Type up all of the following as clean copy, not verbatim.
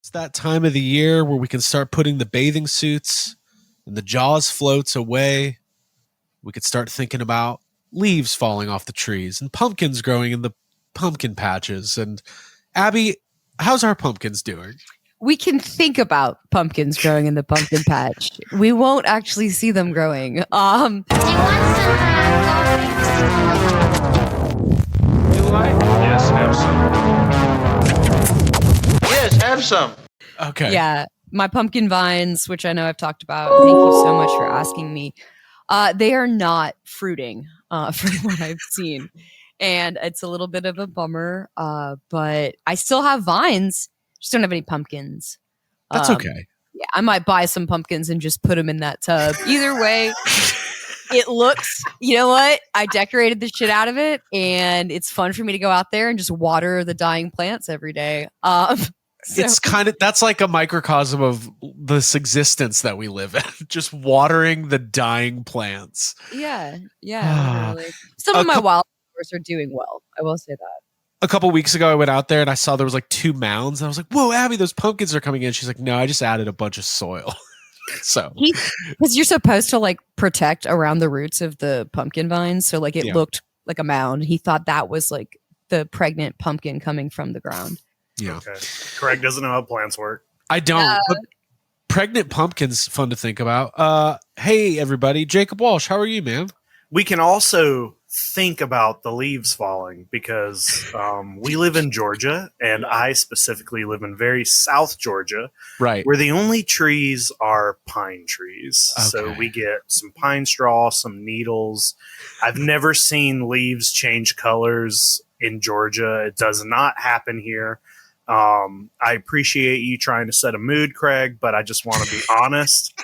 It's that time of the year where we can start putting the bathing suits and the Jaws floats away. We could start thinking about leaves falling off the trees and pumpkins growing in the pumpkin patches. And Abby, how's our pumpkins doing? We can think about pumpkins growing in the pumpkin patch. We won't actually see them growing. Yes, have some. Yes, have some. Okay. Yeah, my pumpkin vines, which I know I've talked about. Thank you so much for asking me. They are not fruiting from what I've seen. And it's a little bit of a bummer, but I still have vines. Just don't have any pumpkins. That's okay. Yeah, I might buy some pumpkins and just put them in that tub. Either way, it looks, you know what? I decorated the shit out of it, and it's fun for me to go out there and just water the dying plants every day. It's that's like a microcosm of this existence that we live in, just watering the dying plants. Yeah. Literally. Some of my wildflowers are doing well. I will say that. A couple weeks ago, I went out there and I saw there was like 2 mounds. And I was like, whoa, Abby, those pumpkins are coming in. She's like, no, I just added a bunch of soil. So, because you're supposed to like protect around the roots of the pumpkin vines. So like it looked like a mound. He thought that was like the pregnant pumpkin coming from the ground. Yeah. Okay. Craig doesn't know how plants work. I don't. But pregnant pumpkins, fun to think about. Hey, everybody. Jacob Walsh, how are you, man? We can also think about the leaves falling because we live in Georgia, and I specifically live in very South Georgia, right, where the only trees are pine trees. Okay. So we get some pine straw, some needles. I've never seen leaves change colors in Georgia. It does not happen here. I appreciate you trying to set a mood, Craig, but I just want to be honest.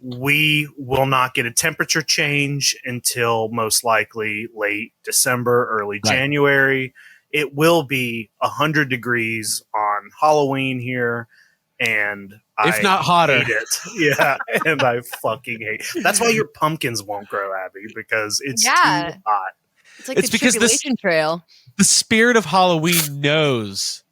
We will not get a temperature change until most likely late December, early January. It will be 100 degrees on Halloween here, and if not hotter. Hate it. Yeah, and I fucking hate it. That's why your pumpkins won't grow, Abby, because it's too hot. It's like the tribulation trail. The spirit of Halloween knows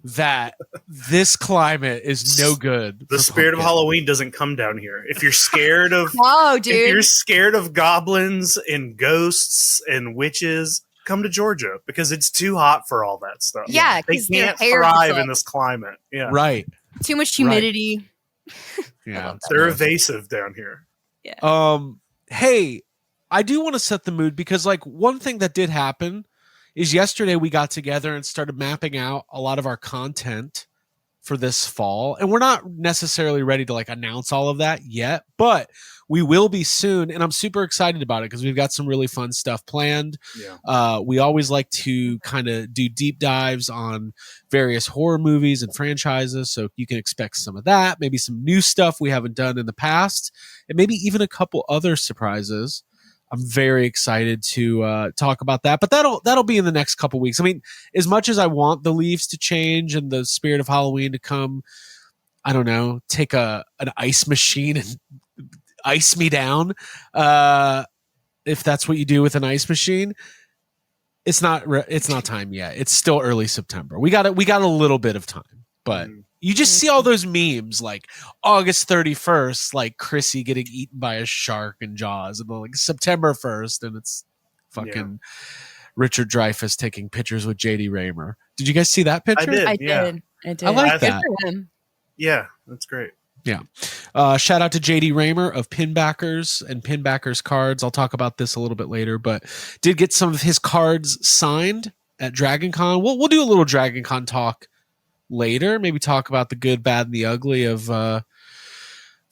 that this climate is no good. The spirit of Halloween doesn't come down here. If you're scared of dude. If you're scared of goblins and ghosts and witches, come to Georgia because it's too hot for all that stuff. Yeah, they can't thrive in this climate. Yeah. Right. Too much humidity. Right. Yeah. They're evasive down here. Yeah. Hey, I do want to set the mood because like one thing that did happen is yesterday we got together and started mapping out a lot of our content for this fall. And we're not necessarily ready to like announce all of that yet, but we will be soon. And I'm super excited about it because we've got some really fun stuff planned. Yeah. We always like to kind of do deep dives on various horror movies and franchises. So you can expect some of that, maybe some new stuff we haven't done in the past, and maybe even a couple other surprises. I'm very excited to talk about that, but that'll be in the next couple weeks. I mean, as much as I want the leaves to change and the spirit of Halloween to come, I don't know, take an ice machine and ice me down. If that's what you do with an ice machine, it's not time yet. It's still early September. We got a little bit of time, but. You just see all those memes like August 31st, like Chrissy getting eaten by a shark in Jaws, and then like September 1st, and it's fucking Richard Dreyfuss taking pictures with JD Raymer. Did you guys see that picture? I did. I like that. Yeah, that's great. Yeah. Shout out to JD Raymer of Pinbackers and Pinbackers Cards. I'll talk about this a little bit later, but did get some of his cards signed at Dragon Con. We'll do a little Dragon Con talk later, maybe talk about the good, bad, and the ugly of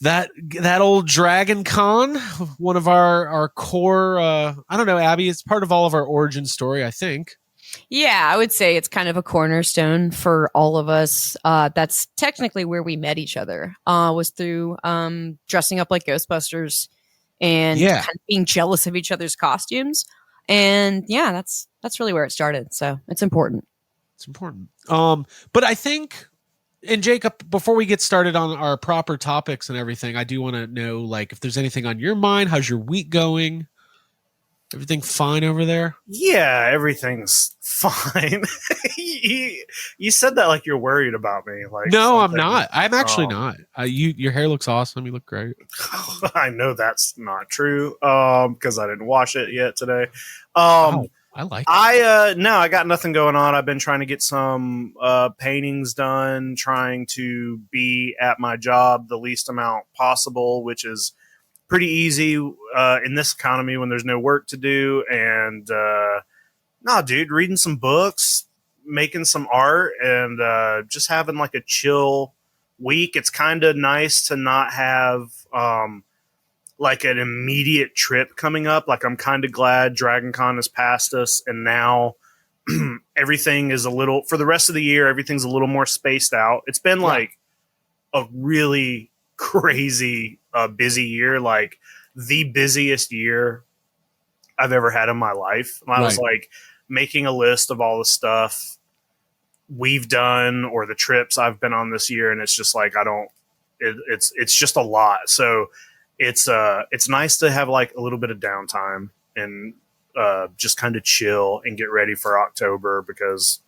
that old Dragon Con, one of our core. I don't know, Abby. It's part of all of our origin story, I think. Yeah, I would say it's kind of a cornerstone for all of us. That's technically where we met each other. Was through dressing up like Ghostbusters and kind of being jealous of each other's costumes. And yeah, that's really where it started. So it's important. It's important. But I think, and Jacob, before we get started on our proper topics and everything, I do want to know, like, if there's anything on your mind. How's your week going? Everything fine over there? Yeah, everything's fine. you said that like you're worried about me. Like No, I'm something. not. I'm actually not. Your hair looks awesome. You look great. I know that's not true because I didn't wash it yet today. Wow, I like it. I got nothing going on. I've been trying to get some paintings done, trying to be at my job the least amount possible, which is pretty easy in this economy when there's no work to do. And dude, reading some books, making some art, and just having like a chill week. It's kind of nice to not have like an immediate trip coming up. Like I'm kind of glad Dragon Con has passed us, and now everything is a little, for the rest of the year, everything's a little more spaced out. It's been like a really crazy busy year, like the busiest year I've ever had in my life. I was like making a list of all the stuff we've done or the trips I've been on this year, and it's just like it's just a lot. So it's nice to have like a little bit of downtime and just kind of chill and get ready for October, because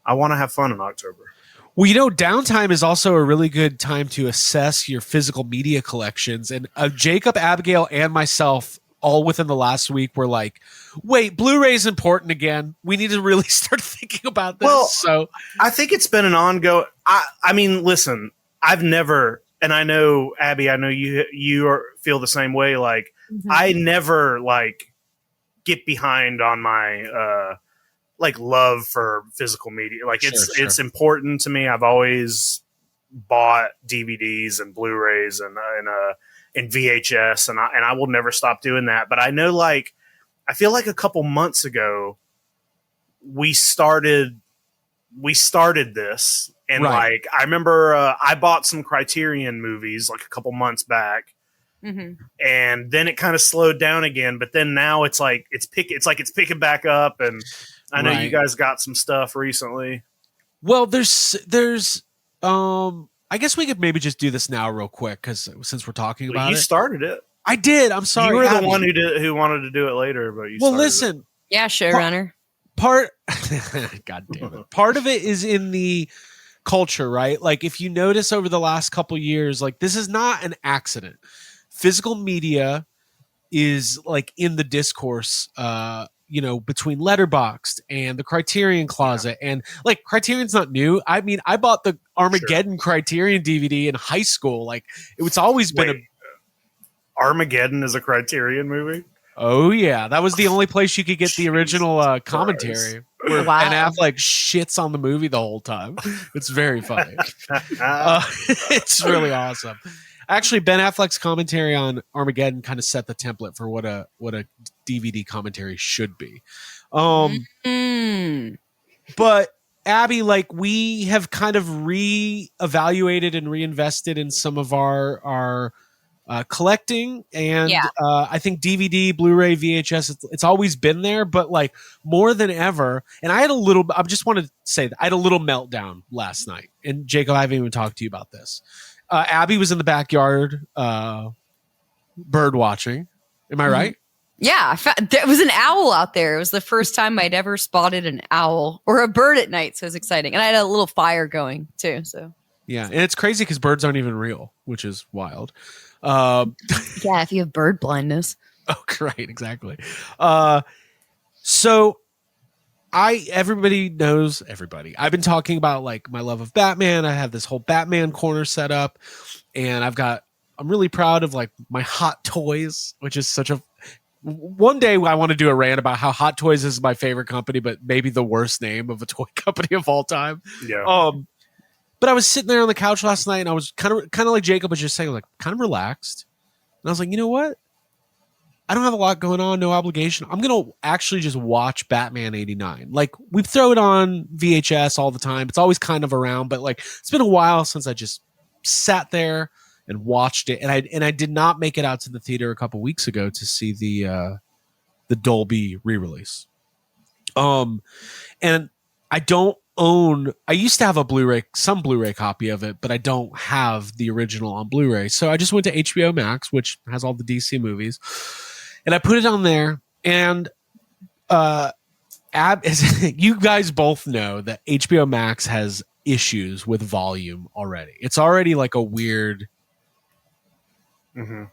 I want to have fun in October. Well, downtime is also a really good time to assess your physical media collections. And Jacob, Abigail, and myself, all within the last week, were like, wait, Blu-ray is important again. We need to really start thinking about this. Well, so I think it's been an ongoing. I mean, listen, I've never, and I know, Abby, I know you feel the same way. Like, I never like get behind on my like love for physical media. Like it's important to me. I've always bought DVDs and Blu-rays and VHS, and I will never stop doing that. But I know, like, I feel like a couple months ago we started this, and like I remember I bought some Criterion movies like a couple months back. And then it kind of slowed down again, but then now it's picking back up, and I know you guys got some stuff recently. Well, there's I guess we could maybe just do this now real quick, because since we're talking about it. You started it. I did. I'm sorry. You were the one who wanted to do it later, but you started listen. it. Yeah, showrunner. God damn it. Part of it is in the culture, right? Like, if you notice over the last couple years, like, this is not an accident. Physical media is like in the discourse, between Letterboxd and the Criterion Closet, and like Criterion's not new. I mean, I bought the Armageddon Criterion DVD in high school. Like, it's always been Armageddon is a Criterion movie. Oh yeah, that was the only place you could get the original commentary. Where Ben Affleck shits on the movie the whole time. It's very funny. It's really awesome. Actually, Ben Affleck's commentary on Armageddon kind of set the template for what a DVD commentary should be. But Abby, like, we have kind of re-evaluated and reinvested in some of our collecting, and I think DVD, Blu-ray, VHS, it's always been there, but like more than ever. And I just want to say that I had a little meltdown last night. And Jacob, I haven't even talked to you about this. Abby was in the backyard bird watching. Am I right? Yeah, there was an owl out there. It was the first time I'd ever spotted an owl or a bird at night, so it was exciting. And I had a little fire going too. So yeah, and it's crazy because birds aren't even real, which is wild. Yeah, if you have bird blindness. Oh, great, exactly. So everybody knows everybody. I've been talking about like my love of Batman. I have this whole Batman corner set up, and I'm really proud of like my Hot Toys, which is one day I want to do a rant about how Hot Toys is my favorite company, but maybe the worst name of a toy company of all time. Yeah. But I was sitting there on the couch last night, and I was kind of like Jacob was just saying, like, kind of relaxed. And I was like, you know what? I don't have a lot going on, no obligation. I'm going to actually just watch Batman 89. Like, we throw it on VHS all the time. It's always kind of around, but like, it's been a while since I just sat there and watched it. And I did not make it out to the theater a couple weeks ago to see the Dolby re-release. And I used to have some Blu-ray copy of it, but I don't have the original on Blu-ray. So I just went to HBO Max, which has all the DC movies, and I put it on there. And You guys both know that HBO Max has issues with volume already. It's already like a weird. Mm-hmm.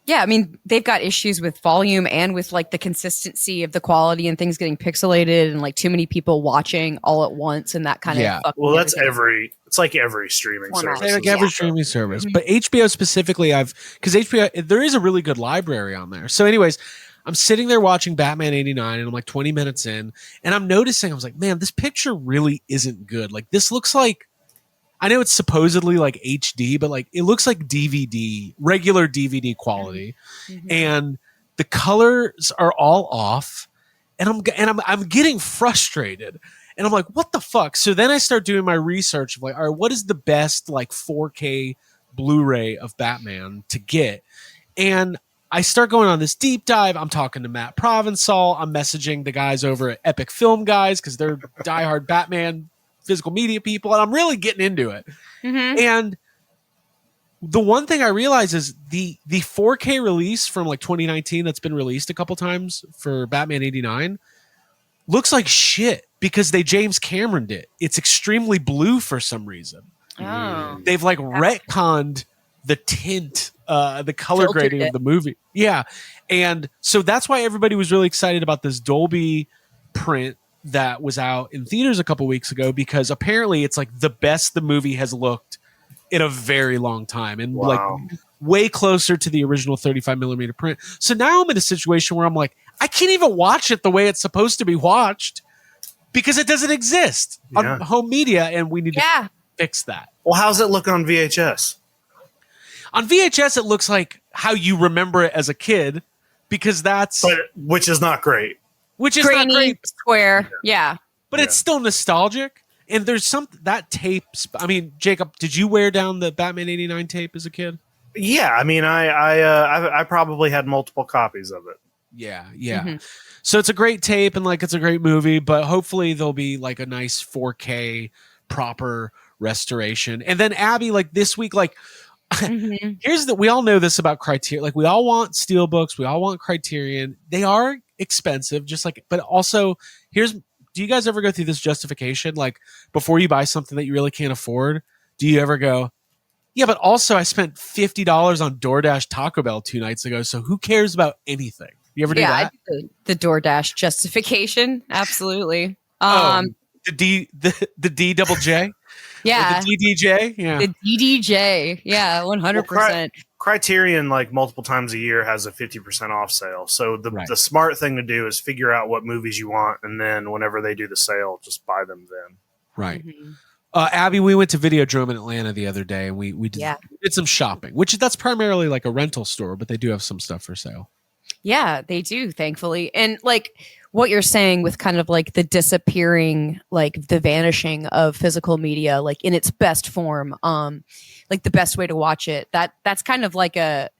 Yeah, I mean, they've got issues with volume and with like the consistency of the quality and things getting pixelated and like too many people watching all at once and that kind of. Well, that's it's like every streaming Format. service. Like every streaming service, but HBO specifically, because HBO, there is a really good library on there. So, anyways, I'm sitting there watching Batman '89, and I'm like 20 minutes in, and I'm noticing, I was like, man, this picture really isn't good. Like, this looks like, I know it's supposedly like HD, but like it looks like regular DVD quality, and the colors are all off, and I'm getting frustrated. And I'm like, what the fuck? So then I start doing my research of like, all right, what is the best like 4K Blu-ray of Batman to get? And I start going on this deep dive. I'm talking to Matt Provençal. I'm messaging the guys over at Epic Film Guys because they're diehard Batman physical media people. And I'm really getting into it. And the one thing I realize is the 4K release from like 2019 that's been released a couple times for Batman '89 looks like shit because they James Cameroned it. It's extremely blue for some reason. Oh. They've like retconned the tint, the color grading of the movie. Yeah. And so that's why everybody was really excited about this Dolby print that was out in theaters a couple weeks ago, because apparently it's like the best the movie has looked in a very long time, and like way closer to the original 35 millimeter print. So now I'm in a situation where I'm like, I can't even watch it the way it's supposed to be watched because it doesn't exist on home media, and we need to fix that. Well, how's it look on VHS? On VHS, it looks like how you remember it as a kid, because which is not great. Which is grainy, not great. Square, but it's still nostalgic. And there's that tape. I mean, Jacob, did you wear down the Batman '89 tape as a kid? Yeah, I mean, I probably had multiple copies of it. Yeah. So it's a great tape, and like it's a great movie, but hopefully there'll be like a nice 4K proper restoration. And then Abby, like this week, like we all know this about Criterion. Like we all want Steelbooks, we all want Criterion. They are expensive, but also do you guys ever go through this justification? Like before you buy something that you really can't afford, do you ever go, yeah, but also I spent $50 on DoorDash Taco Bell 2 nights ago, so who cares about anything? You ever do that? I do the DoorDash justification. Absolutely. The D double J? Yeah. Or the DDJ? Yeah. The DDJ. Yeah, 100%. Criterion, like multiple times a year, has a 50% off sale. So the smart thing to do is figure out what movies you want, and then whenever they do the sale, just buy them then. Right. Abby, we went to Videodrome in Atlanta the other day, and we did some shopping, that's primarily like a rental store, but they do have some stuff for sale. Yeah, they do, thankfully. And like what you're saying with kind of like the disappearing, like the vanishing of physical media, like in its best form, like the best way to watch it, that's kind of like it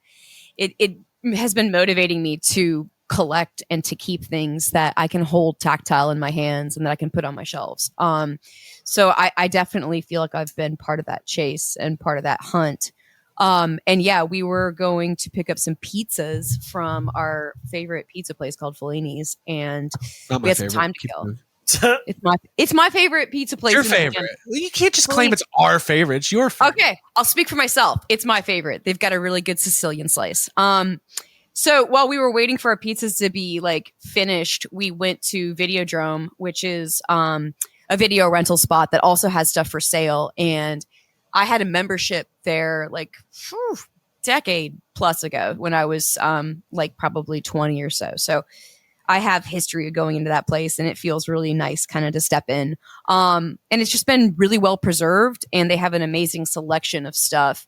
has been motivating me to collect and to keep things that I can hold tactile in my hands and that I can put on my shelves. So I definitely feel like I've been part of that chase and part of that hunt. And yeah, we were going to pick up some pizzas from our favorite pizza place called Fellini's, and we had some time to kill. It's my favorite pizza place. Your favorite? You can't just claim it's our favorite. It's your favorite. Okay, I'll speak for myself. It's my favorite. They've got a really good Sicilian slice. So while we were waiting for our pizzas to be like finished, we went to Videodrome, which is a video rental spot that also has stuff for sale. And I had a membership there like decade plus ago when I was like probably 20 or so. So I have history of going into that place, and it feels really nice kind of to step in. And it's just been really well preserved, and they have an amazing selection of stuff,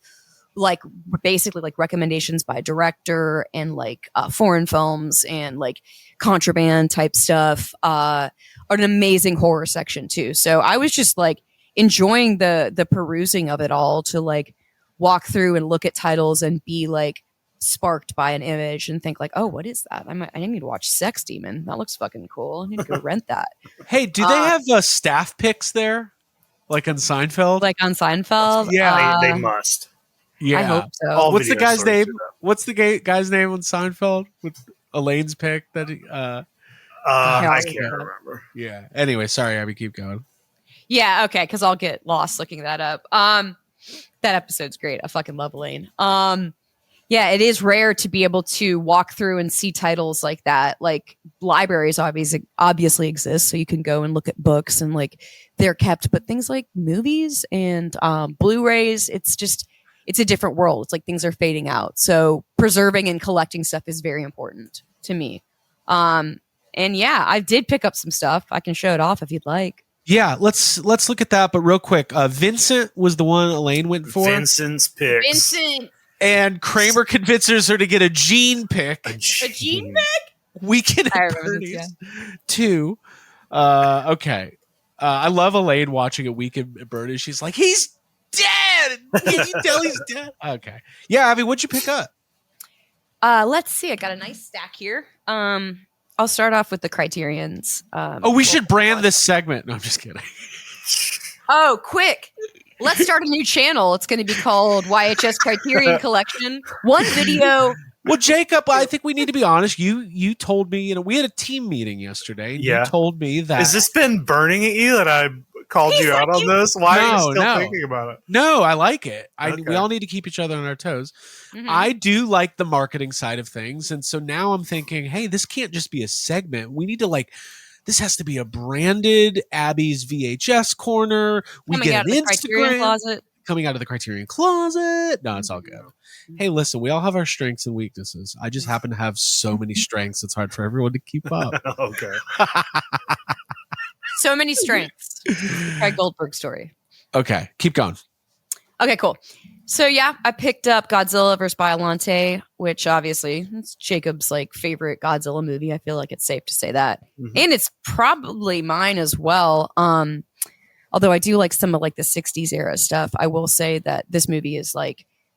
like basically like recommendations by director and like foreign films and like contraband type stuff, an amazing horror section too. So I was just like enjoying the perusing of it all, to like walk through and look at titles and be like sparked by an image and think like, oh, what is that? I need to watch Sex Demon. That looks fucking cool. I need to go rent that. Hey, do they have staff picks there? Like on Seinfeld? Like on Seinfeld? Yeah, they must. Yeah. I hope so. What's the guy's name? What's the guy's name on Seinfeld with Elaine's pick? That I can't remember. Yeah. Anyway, sorry, Abby, keep going. Yeah, okay, because I'll get lost looking that up. That episode's great. I fucking love Elaine. Yeah, it is rare to be able to walk through and see titles like that. Like libraries obviously exist, so you can go and look at books and like they're kept. But things like movies and Blu-rays, it's a different world. It's like things are fading out. So preserving and collecting stuff is very important to me. And yeah, I did pick up some stuff. I can show it off if you'd like. Yeah, let's look at that. But real quick, Vincent was the one Elaine went for. Vincent's picks. Vincent. And Kramer convinces her to get a Gene pick. A Gene pick? Weekend at Bernie's. Two. Okay. I love Elaine watching a Weekend at Bernie's. She's like, he's dead. Can you tell he's dead? Okay. Yeah, Abby, what'd you pick up? Let's see. I got a nice stack here. I'll start off with the Criterions. We should brand this segment. No, I'm just kidding. Oh, quick. Let's start a new channel. It's going to be called YHS Criterion Collection. One video. Well, Jacob, I think we need to be honest. You told me, we had a team meeting yesterday. And you told me that. Has this been burning at you that I called you out on this? Why are you still thinking about it? No, I like it. We all need to keep each other on our toes. Mm-hmm. I do like the marketing side of things. And so now I'm thinking, hey, this can't just be a segment. We need to this has to be a branded Abby's VHS corner. We coming get out of the Criterion closet. Coming out of the Criterion closet. No, it's all good. Hey, listen, we all have our strengths and weaknesses. I just happen to have so many strengths, it's hard for everyone to keep up. Okay. So many strengths. Craig Goldberg story. Okay, keep going. Okay, cool. So yeah, I picked up Godzilla vs. Biollante, which obviously it's Jacob's favorite Godzilla movie. I feel like it's safe to say that. Mm-hmm. And it's probably mine as well. Although I do like some of the 60s era stuff. I will say that this movie is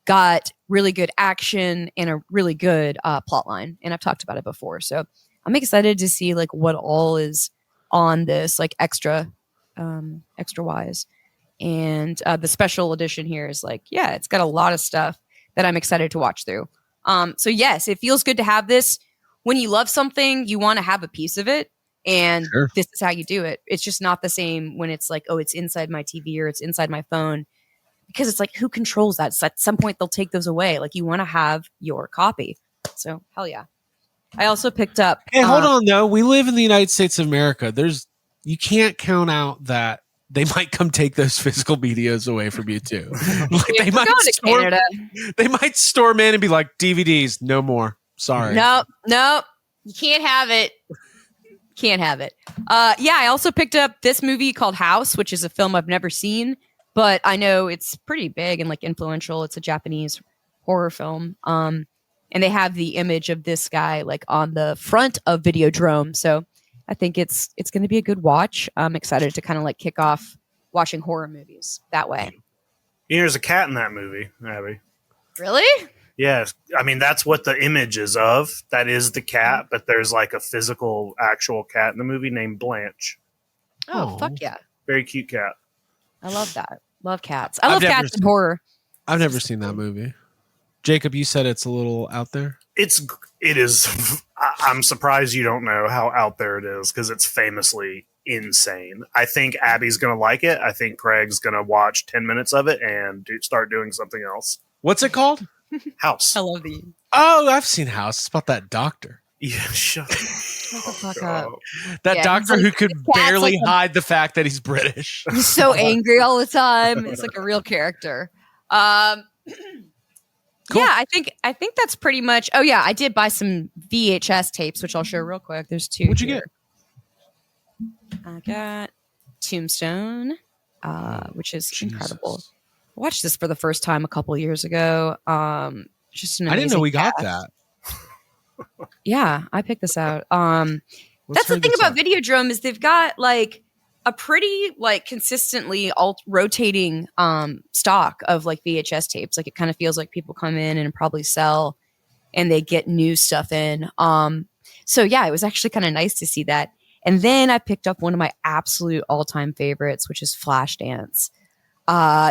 got really good action and a really good plot line. And I've talked about it before. So I'm excited to see what all is on this extra wise. And the special edition here is it's got a lot of stuff that I'm excited to watch through. So yes, it feels good to have this. When you love something, you want to have a piece of it. And This is how you do it. It's just not the same when it's it's inside my TV or it's inside my phone. Because it's who controls that? So at some point they'll take those away. You want to have your copy. So hell yeah. I also picked up. Hey, hold on though. We live in the United States of America. You can't count out that they might come take those physical medias away from you too. They might storm in and be like, DVDs, no more. Sorry. Nope. You can't have it. Can't have it. Yeah, I also picked up this movie called House, which is a film I've never seen, but I know it's pretty big and influential. It's a Japanese horror film. And they have the image of this guy on the front of Videodrome. So I think it's going to be a good watch. I'm excited to kind of kick off watching horror movies that way. There's a cat in that movie, Abby. Really? Yes. I mean, that's what the image is of. That is the cat, but there's a physical, actual cat in the movie named Blanche. Oh, fuck yeah. Very cute cat. I love that. Love cats. I love cats in horror. I've never seen that movie. Jacob, you said it's a little out there? It is. I'm surprised you don't know how out there it is because it's famously insane. I think Abby's going to like it. I think Craig's going to watch 10 minutes of it and start doing something else. What's it called? House. I love the. Oh, I've seen House. It's about that doctor. Yeah, shut the fuck up. That doctor who could barely hide the fact that he's British. He's so angry all the time. It's a real character. Cool. Yeah, I think that's pretty much. Oh yeah, I did buy some VHS tapes, which I'll show real quick. There's two. What'd you get? I got Tombstone, which is incredible. I watched this for the first time a couple years ago. Just an amazing I didn't know we cast. got that. Yeah, I picked this out. That's the thing about Videodrome is they've got a pretty consistently rotating stock of VHS tapes. It kind of feels like people come in and probably sell and they get new stuff in. So yeah, it was actually kind of nice to see that. And then I picked up one of my absolute all-time favorites, which is Flashdance.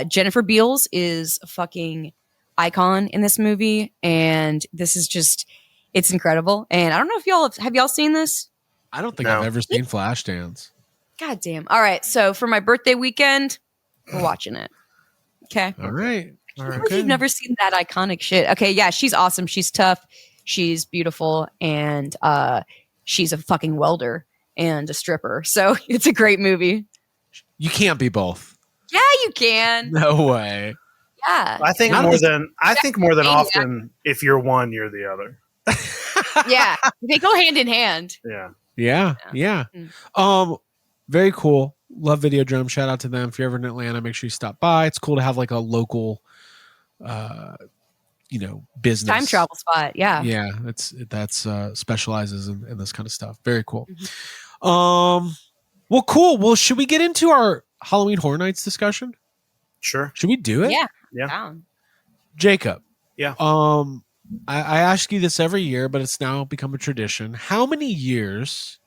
Jennifer Beals is a fucking icon in this movie, and this is just it's incredible. And I don't know if have y'all seen this? I don't think No. I've ever seen Flashdance. God damn. All right. So for my birthday weekend, we're watching it. Okay. All right. I can't believe you've never seen that iconic shit. Okay. Yeah. She's awesome. She's tough. She's beautiful. And she's a fucking welder and a stripper. So it's a great movie. You can't be both. Yeah, you can. No way. Yeah. I think more than often, if you're one, you're the other. Yeah. They go hand in hand. Yeah. Very cool. Love Videodrome. Shout out to them. If you're ever in Atlanta, make sure you stop by. It's cool to have like a local business Time travel spot. Yeah. Yeah, that's specializes in this kind of stuff. Very cool. Well, cool. Well, should we get into our Halloween Horror Nights discussion? Sure. Should we do it? Yeah. Down. Jacob. Yeah. I ask you this every year, but it's now become a tradition. How many years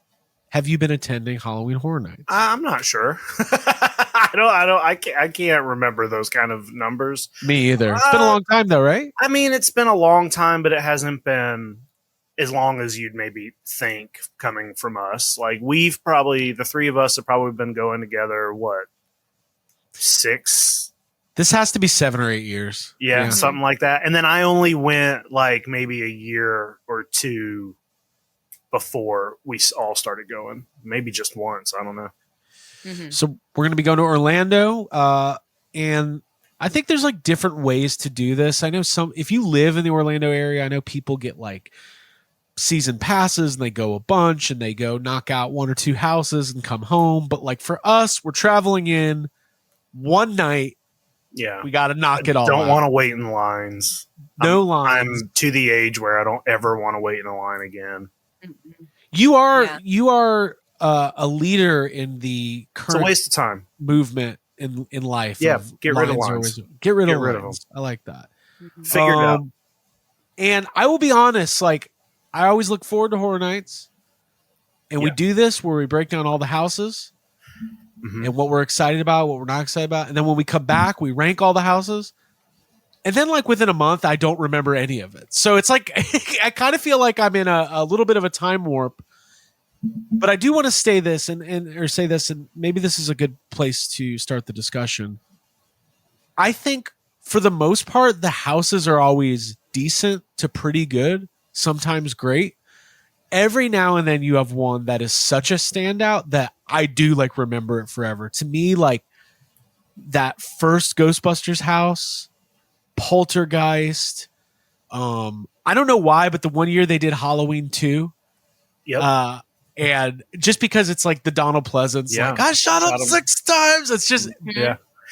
have you been attending Halloween Horror Nights? I'm not sure. I can't remember those kind of numbers. Me either. It's been a long time though, right? I mean, it's been a long time, but it hasn't been as long as you'd maybe think coming from us. Like the three of us have probably been going together, 6? This has to be 7 or 8 years. Yeah, something like that. And then I only went like maybe a year or two before we all started going. Maybe just once. I don't know. So we're going to be going to Orlando. And I think there's like different ways to do this. I know if you live in the Orlando area, I know people get like season passes and they go a bunch and they go knock out 1 or 2 houses and come home. But like for us, we're traveling in one night. Yeah. We got to knock it all out. Don't want to wait in lines. No lines. I'm to the age where I don't ever want to wait in a line again. You are a leader in the current it's a waste of time movement in life. Yeah, get rid of lines. Get rid of them. I like that. Figure it out. And I will be honest, like I always look forward to Horror Nights. And we do this where we break down all the houses and what we're excited about, what we're not excited about. And then when we come back, we rank all the houses. And then like within a month, I don't remember any of it. So it's like, I kind of feel like I'm in a little bit of a time warp, but I do want to say this and maybe this is a good place to start the discussion. I think for the most part, the houses are always decent to pretty good, sometimes great. Every now and then you have one that is such a standout that I do like remember it forever. To me, like that first Ghostbusters house, Poltergeist. I don't know why, but the one year they did Halloween 2. Yep. And just because it's like the Donald Pleasance, like I shot him 6 times. It's just,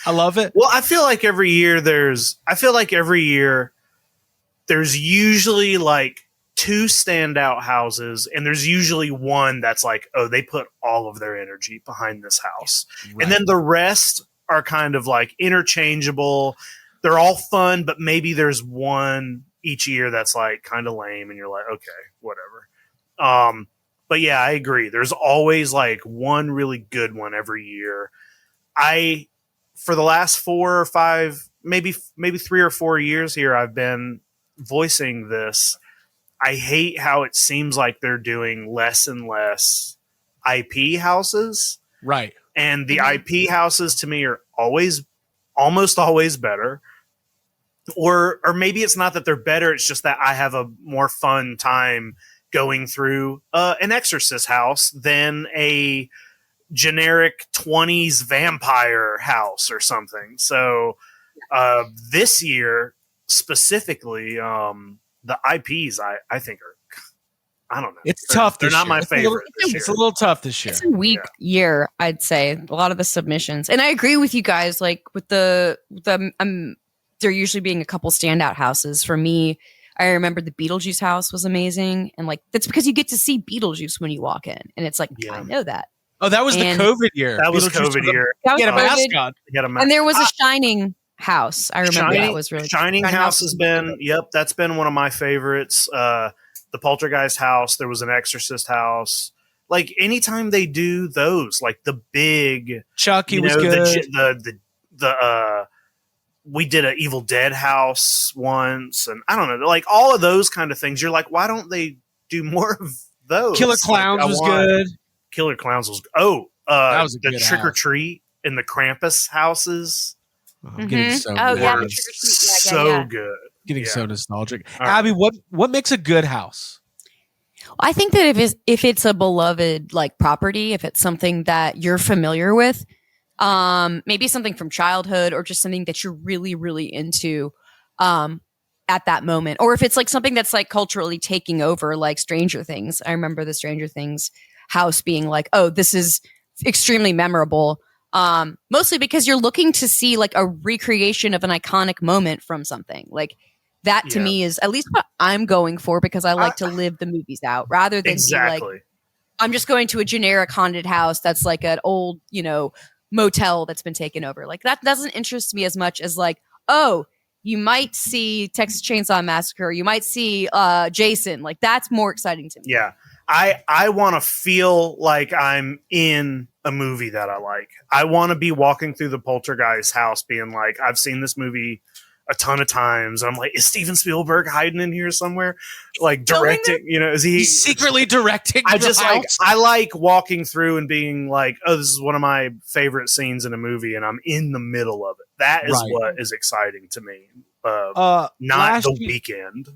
I love it. Well, I feel like every year there's usually like 2 standout houses, and there's usually one that's like, oh, they put all of their energy behind this house. Right. And then the rest are kind of like interchangeable. They're all fun, but maybe there's one each year that's like kind of lame, and you're like, okay, whatever. But yeah, I agree. There's always like one really good one every year. For the last 4 or 5, maybe 3 or 4 years here, I've been voicing this. I hate how it seems like they're doing less and less IP houses. Right. And the IP houses to me are almost always better. Or maybe it's not that they're better. It's just that I have a more fun time going through an Exorcist house than a generic 20s vampire house or something. So this year specifically, the IPs I think are, I don't know. It's tough. They're not my favorite. It's a little tough this year. It's a weak year, I'd say. A lot of the submissions, and I agree with you guys. Like with the there usually being a couple standout houses. For me, I remember the Beetlejuice house was amazing, and like that's because you get to see Beetlejuice when you walk in, and it's like I know that. Oh, that was the COVID year. That was COVID year. That was a mascot. And there was a Shining house. I remember that was really Shining house has been. Yep, that's been one of my favorites. The Poltergeist house. There was an Exorcist house. Like anytime they do those, like the big Chucky was good. We did an Evil Dead house once, and I don't know, like all of those kind of things. You're like, why don't they do more of those. Killer Clowns was good. Killer Clowns was That was a the good Trick or house. Treat and the Krampus houses. I'm getting so Oh, yeah, were the Trick or Treat. so good. getting Yeah. so nostalgic. All right. Abby, what makes a good house? I think that if it's a beloved like property, if it's something that you're familiar with, maybe something from childhood or just something that you're really, really into at that moment, or if it's like something that's like culturally taking over, like Stranger Things. I remember the Stranger Things house being like, oh, this is extremely memorable. Mostly because you're looking to see like a recreation of an iconic moment from something. Like that to me is at least what I'm going for, because I like to live the movies out rather than be like, I'm just going to a generic haunted house that's like an old, motel that's been taken over. Like that doesn't interest me as much as like, oh, you might see Texas Chainsaw Massacre, you might see Jason. Like that's more exciting to me. Yeah. I want to feel like I'm in a movie that I like. I want to be walking through the Poltergeist house being like, I've seen this movie a ton of times. I'm like, is Steven Spielberg hiding in here somewhere? Like directing, is he He's secretly directing? I like walking through and being like, oh, this is one of my favorite scenes in a movie and I'm in the middle of it. That is what is exciting to me. Not the weekend,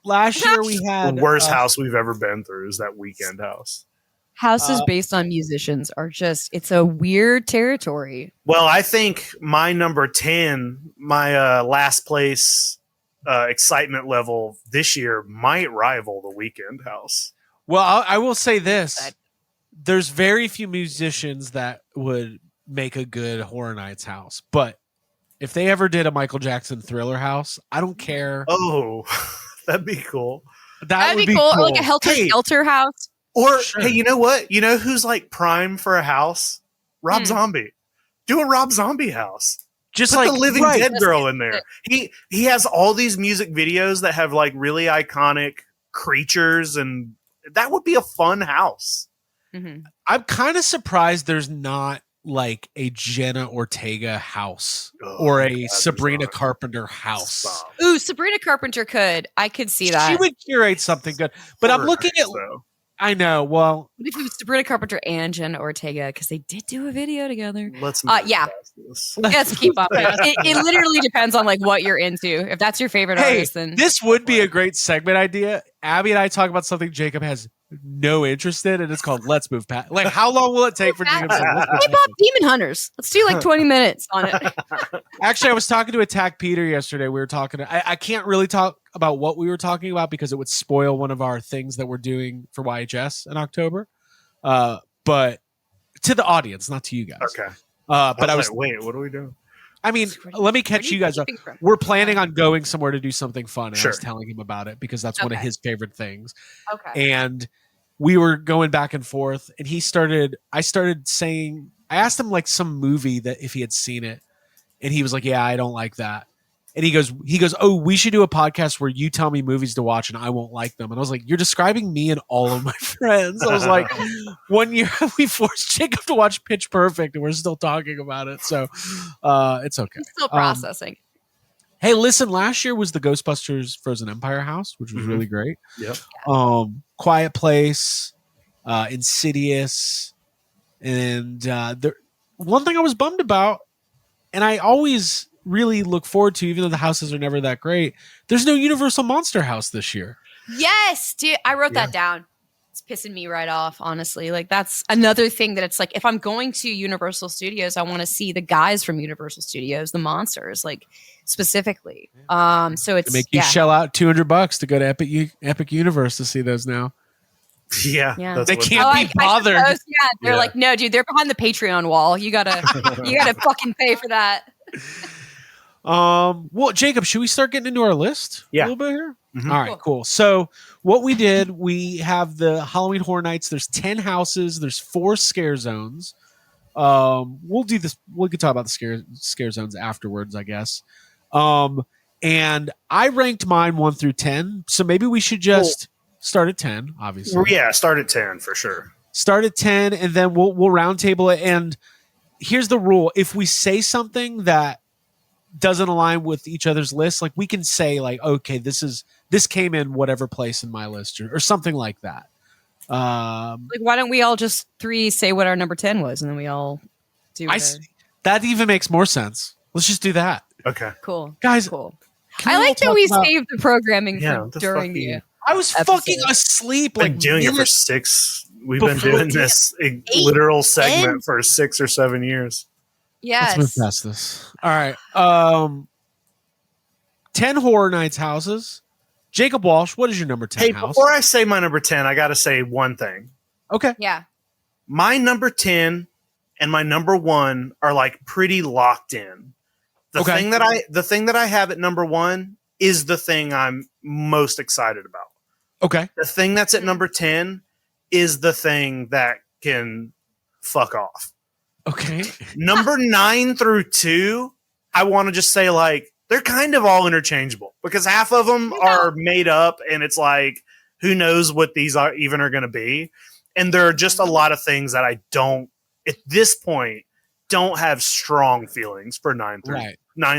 Last year we had the worst house we've ever been through is that weekend house. Houses based on musicians are it's a weird territory. Well, I think my number 10, my last place excitement level this year might rival the weekend house. Well, I will say this. There's very few musicians that would make a good Horror Nights house. But if they ever did a Michael Jackson Thriller house, I don't care. Oh, that'd be cool. That'd be cool. Or like a Helter Skelter house. Or, hey, you know what? You know who's like prime for a house? Rob Zombie. Do a Rob Zombie house. Just put like the Living Dead girl in there. He has all these music videos that have like really iconic creatures, and that would be a fun house. Mm-hmm. I'm kind of surprised there's not like a Jenna Ortega house or a Sabrina Carpenter house. Stop. Ooh, Sabrina Carpenter I could see that. She would curate something good. But I'm looking at I know. Well, what if it was Sabrina Carpenter and Jenna Ortega, because they did do a video together? Let's Let's keep up. It literally depends on like what you're into. If that's your favorite artist, then this would be a great segment idea. Abby and I talk about something Jacob has no interest in, and it's called Let's Move Past. Like, how long will it take for Jacob to K-pop Demon Hunters? Let's do like 20 minutes on it. Actually, I was talking to Attack Peter yesterday. We were talking. I can't really talk about what we were talking about because it would spoil one of our things that we're doing for YHS in October. But to the audience, not to you guys. Okay. But I was wait, what are we doing? I mean, let me catch you guys up. We're planning on going somewhere to do something fun. And I was telling him about it because that's one of his favorite things. Okay. And we were going back and forth, and I started saying, I asked him like some movie that if he had seen it, and he was like, yeah, I don't like that. And he goes, oh, we should do a podcast where you tell me movies to watch and I won't like them. And I was like, you're describing me and all of my friends. I was like, one year we forced Jacob to watch Pitch Perfect and we're still talking about it. So it's okay. I'm still processing. Hey, listen, last year was the Ghostbusters Frozen Empire house, which was really great. Yep. Quiet Place, Insidious. And one thing I was bummed about, and I always really look forward to, even though the houses are never that great, there's no Universal Monster House this year. Yes, dude, I wrote that down. It's pissing me right off, honestly. Like that's another thing that it's like, if I'm going to Universal Studios, I want to see the guys from Universal Studios, the monsters, like specifically. So it's to make you shell out $200 to go to Epic Universe to see those now. Yeah. They can't be bothered. They're like, no, dude, they're behind the Patreon wall. You gotta fucking pay for that. Well, Jacob, should we start getting into our list a little bit here? Mm-hmm. All right, cool. So what we did, we have the Halloween Horror Nights. There's 10 houses. There's 4 scare zones. We'll do this. We can talk about the scare zones afterwards, I guess. And I ranked mine 1 through 10. So maybe we should just start at 10, obviously. Yeah, start at 10 for sure. Start at 10, and then we'll round table it. And here's the rule. If we say something that doesn't align with each other's lists, like we can say like, okay, this came in whatever place in my list or something like that. Like, why don't we all just three say what our number 10 was, and then we all do that even makes more sense. Let's just do that. Okay. Cool. Guys, cool. I like that we saved the programming for during the I was episode. fucking asleep. Been doing it for We've been doing this literal segment for 6 or 7 years. Yes. Let's move past this. All right. 10 Horror Nights houses. Jacob Walsh, what is your number 10 house? Before I say my number 10, I got to say one thing. Okay. Yeah. My number 10 and my number 1 are like pretty locked in. The thing that I have at number 1 is the thing I'm most excited about. Okay. The thing that's at number 10 is the thing that can fuck off. Okay. Number 9 through 2, I want to just say like they're kind of all interchangeable because half of them are made up and it's like who knows what these are even are going to be. And there are just a lot of things that I don't at this point don't have strong feelings for 9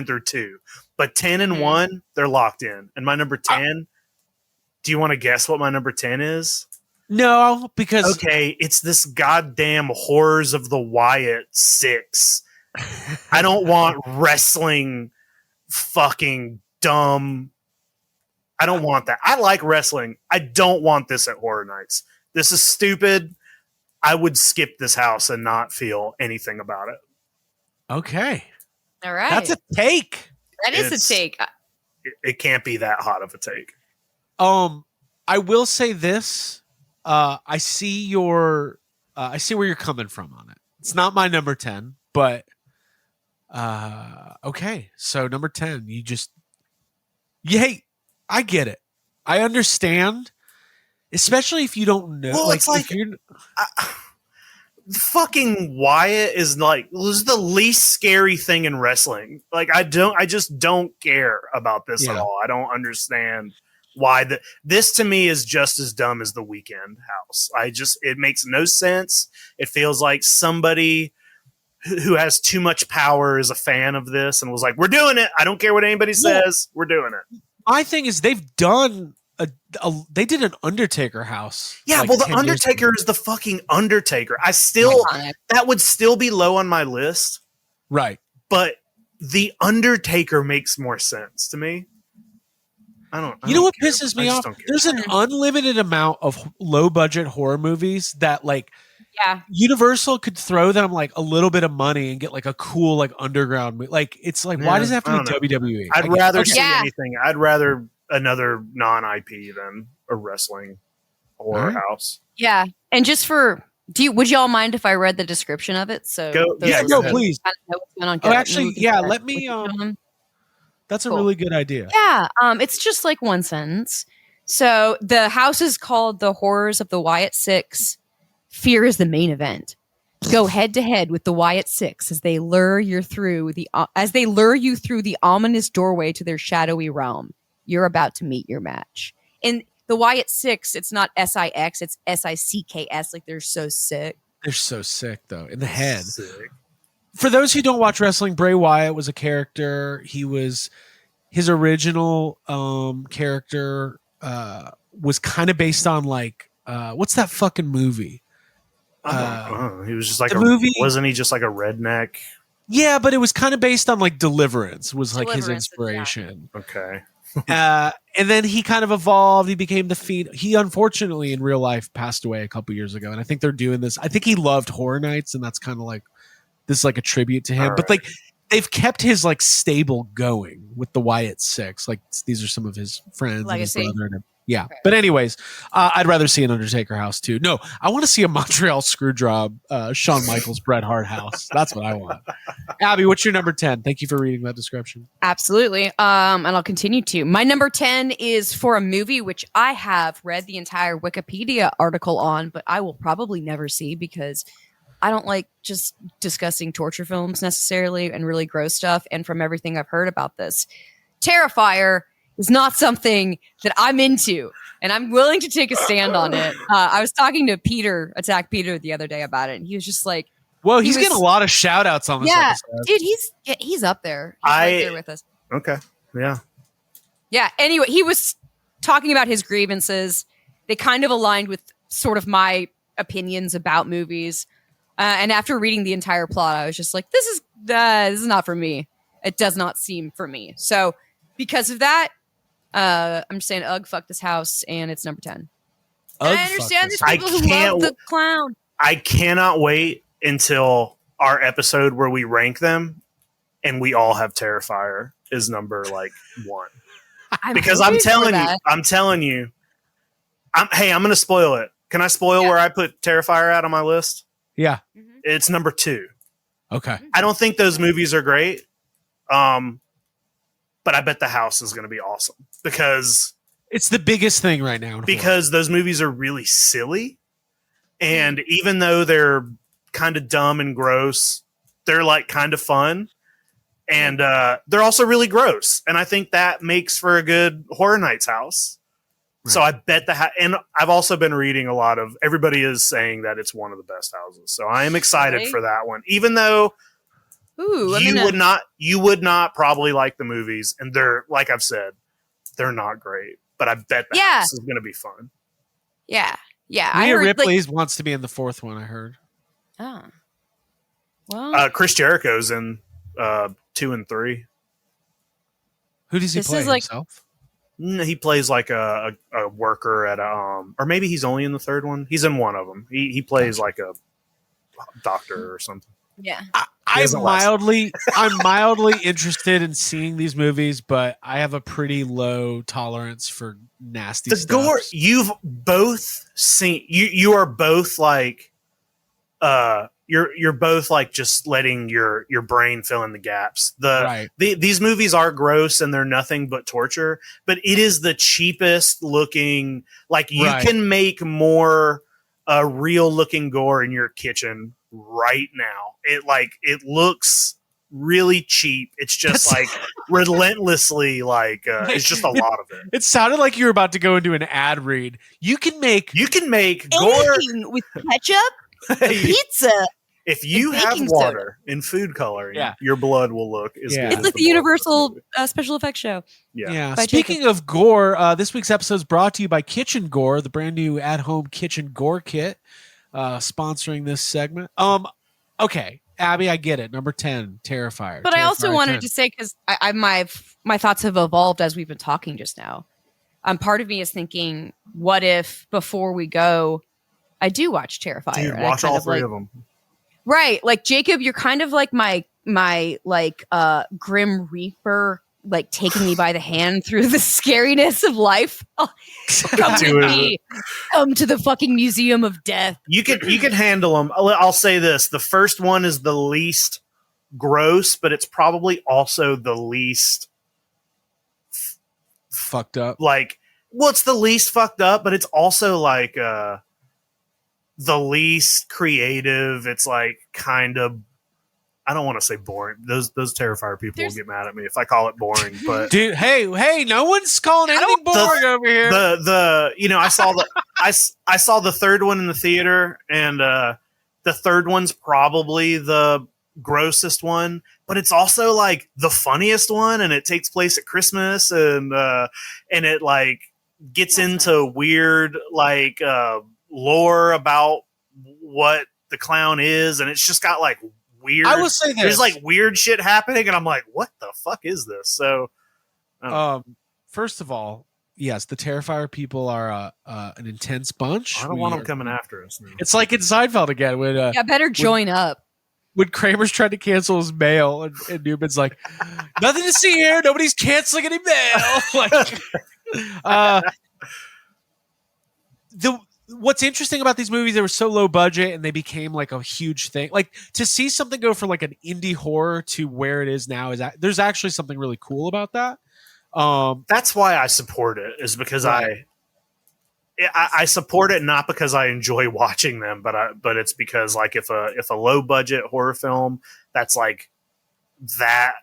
through 2. But 10 and 1, they're locked in. And my number 10, do you want to guess what my number 10 is? No, because okay, it's this goddamn Horrors of the Wyatt 6. I don't want wrestling fucking dumb. I don't want that. I like wrestling. I don't want this at Horror Nights. This is stupid. I would skip this house and not feel anything about it. Okay. All right. That's a take. That is a take. It can't be that hot of a take. I will say this. I see where you're coming from on it. It's not my number 10, but okay. So number 10, I get it. I understand, especially if you don't know. Well, it's like if you're, fucking Wyatt is the least scary thing in wrestling. Like I just don't care about this at all. I don't understand why this to me is just as dumb as the Weekend house. It makes no sense. It feels like somebody who has too much power is a fan of this and was like, we're doing it. I don't care what anybody says. We're doing it. My thing is they've done they did an Undertaker house. Yeah, well, the Undertaker is the fucking Undertaker. That would still be low on my list. Right. But the Undertaker makes more sense to me. You know what pisses me off? There's an unlimited amount of low budget horror movies that Universal could throw them like a little bit of money and get like a cool like underground movie. Like it's like why does it have to be WWE? I'd rather see anything. I'd rather another non-IP than a wrestling horror house. Yeah, and just would y'all mind if I read the description of it? So go please. Actually, let me. That's a really good idea. Yeah, it's just like one sentence. So the house is called The Horrors of the Wyatt 6. Fear is the main event. Go head to head with the Wyatt 6 as they lure you through the ominous doorway to their shadowy realm. You're about to meet your match. And the Wyatt 6, it's not SIX, it's SICKS. Like they're so sick. They're so sick though in the head. Sick. For those who don't watch wrestling, Bray Wyatt was a character. His original character was kind of based on like what's that fucking movie? He was just like movie. Wasn't he just like a redneck? Yeah, but it was kind of based on like Deliverance was like his inspiration. Yeah. Okay. And then he kind of evolved. He became the Fiend. He unfortunately in real life passed away a couple years ago, and I think they're doing this. I think he loved Horror Nights, and that's kind of like this is like a tribute to him. All but like they've kept his like stable going with the Wyatt 6. Like these are some of his friends and his brother and him. Yeah. Okay. But anyways, I'd rather see an Undertaker house too. No, I want to see a Montreal Screwjob, Shawn Michaels, Bret Hart house. That's what I want. Abby, what's your number 10? Thank you for reading that description. Absolutely. And I'll continue to. My number 10 is for a movie which I have read the entire Wikipedia article on, but I will probably never see because I don't like just discussing torture films necessarily and really gross stuff. And from everything I've heard about this, Terrifier is not something that I'm into, and I'm willing to take a stand on it. I was talking to Attack Peter, the other day about it, and he was just like, "Well, he's getting a lot of shout outs on this episode. Dude, he's up there. He's right there with us." Okay, yeah. Anyway, he was talking about his grievances. They kind of aligned with sort of my opinions about movies. And after reading the entire plot, I was just like, this is not for me. It does not seem for me. So because of that, I'm just saying, ugh, fuck this house, and it's number 10. And I understand there's people who love the clown. I cannot wait until our episode where we rank them, and we all have Terrifier is number like 1. Because I'm telling you, I'm going to spoil it. Can I spoil where I put Terrifier out on my list? Yeah. It's number 2. Okay. I don't think those movies are great. But I bet The House is going to be awesome because it's the biggest thing right now. Because those movies are really silly. And even though they're kind of dumb and gross, they're like kind of fun. And they're also really gross. And I think that makes for a good Horror Nights house. Right. So I bet and I've also been reading a lot of, everybody is saying that it's one of the best houses. So I am excited for that one. Even though you would not probably like the movies. And they're, like I've said, they're not great. But I bet the house is going to be fun. Yeah. Yeah. Rhea Ripley wants to be in the 4th one, I heard. Oh. Well. Chris Jericho's in 2 and 3. Who does he play, himself? He plays like a worker at or maybe he's only in the 3rd one. He's in one of them. He plays like a doctor or something. Yeah. I'm mildly interested in seeing these movies, but I have a pretty low tolerance for nasty stuff. Gore, you've both seen. You are both like, you're both like just letting your brain fill in the gaps. These movies are gross and they're nothing but torture, but it is the cheapest looking. Like you can make more real looking gore in your kitchen right now. It looks really cheap. It's just like relentlessly like it's just a lot of it. It sounded like you were about to go into an ad read. You can make gore with ketchup, pizza. If you have water in food coloring, your blood will look as good. It's like the Universal special effects show. Yeah. Speaking of gore, this week's episode is brought to you by Kitchen Gore, the brand new at-home kitchen gore kit, sponsoring this segment. Okay, Abby, I get it. Number 10, Terrifier. But I also wanted to say, because my thoughts have evolved as we've been talking just now. Part of me is thinking, what if before we go, I do watch Terrifier? Dude, watch all 3 of them. Right, like Jacob, you're kind of like my like Grim Reaper, like taking me by the hand through the scariness of life. Come with me. Come to the fucking Museum of Death. You can handle them. I'll say this: the first one is the least gross, but it's probably also the least fucked up. Like, well, it's the least fucked up, but it's also like the least creative. It's like kind of, I don't want to say boring. Those Terrifier people will get mad at me if I call it boring. But dude, hey, no one's calling anything boring over here. I saw I saw the 3rd one in the theater, and the 3rd one's probably the grossest one, but it's also like the funniest one, and it takes place at Christmas, and it like gets into weird like lore about what the clown is, and it's just got like weird. I will say this. There's like weird shit happening, and I'm like, what the fuck is this? So, first of all, yes, the Terrifier people are an intense bunch. I don't want them coming after us now. It's like in Seinfeld again when better join up. When Kramer's tried to cancel his mail, and Newman's like, nothing to see here. Nobody's canceling any mail. What's interesting about these movies, they were so low budget and they became like a huge thing. Like to see something go from like an indie horror to where it is now there's actually something really cool about that. That's why I support it, is because I support it not because I enjoy watching them, but it's because like if a low budget horror film that's like that,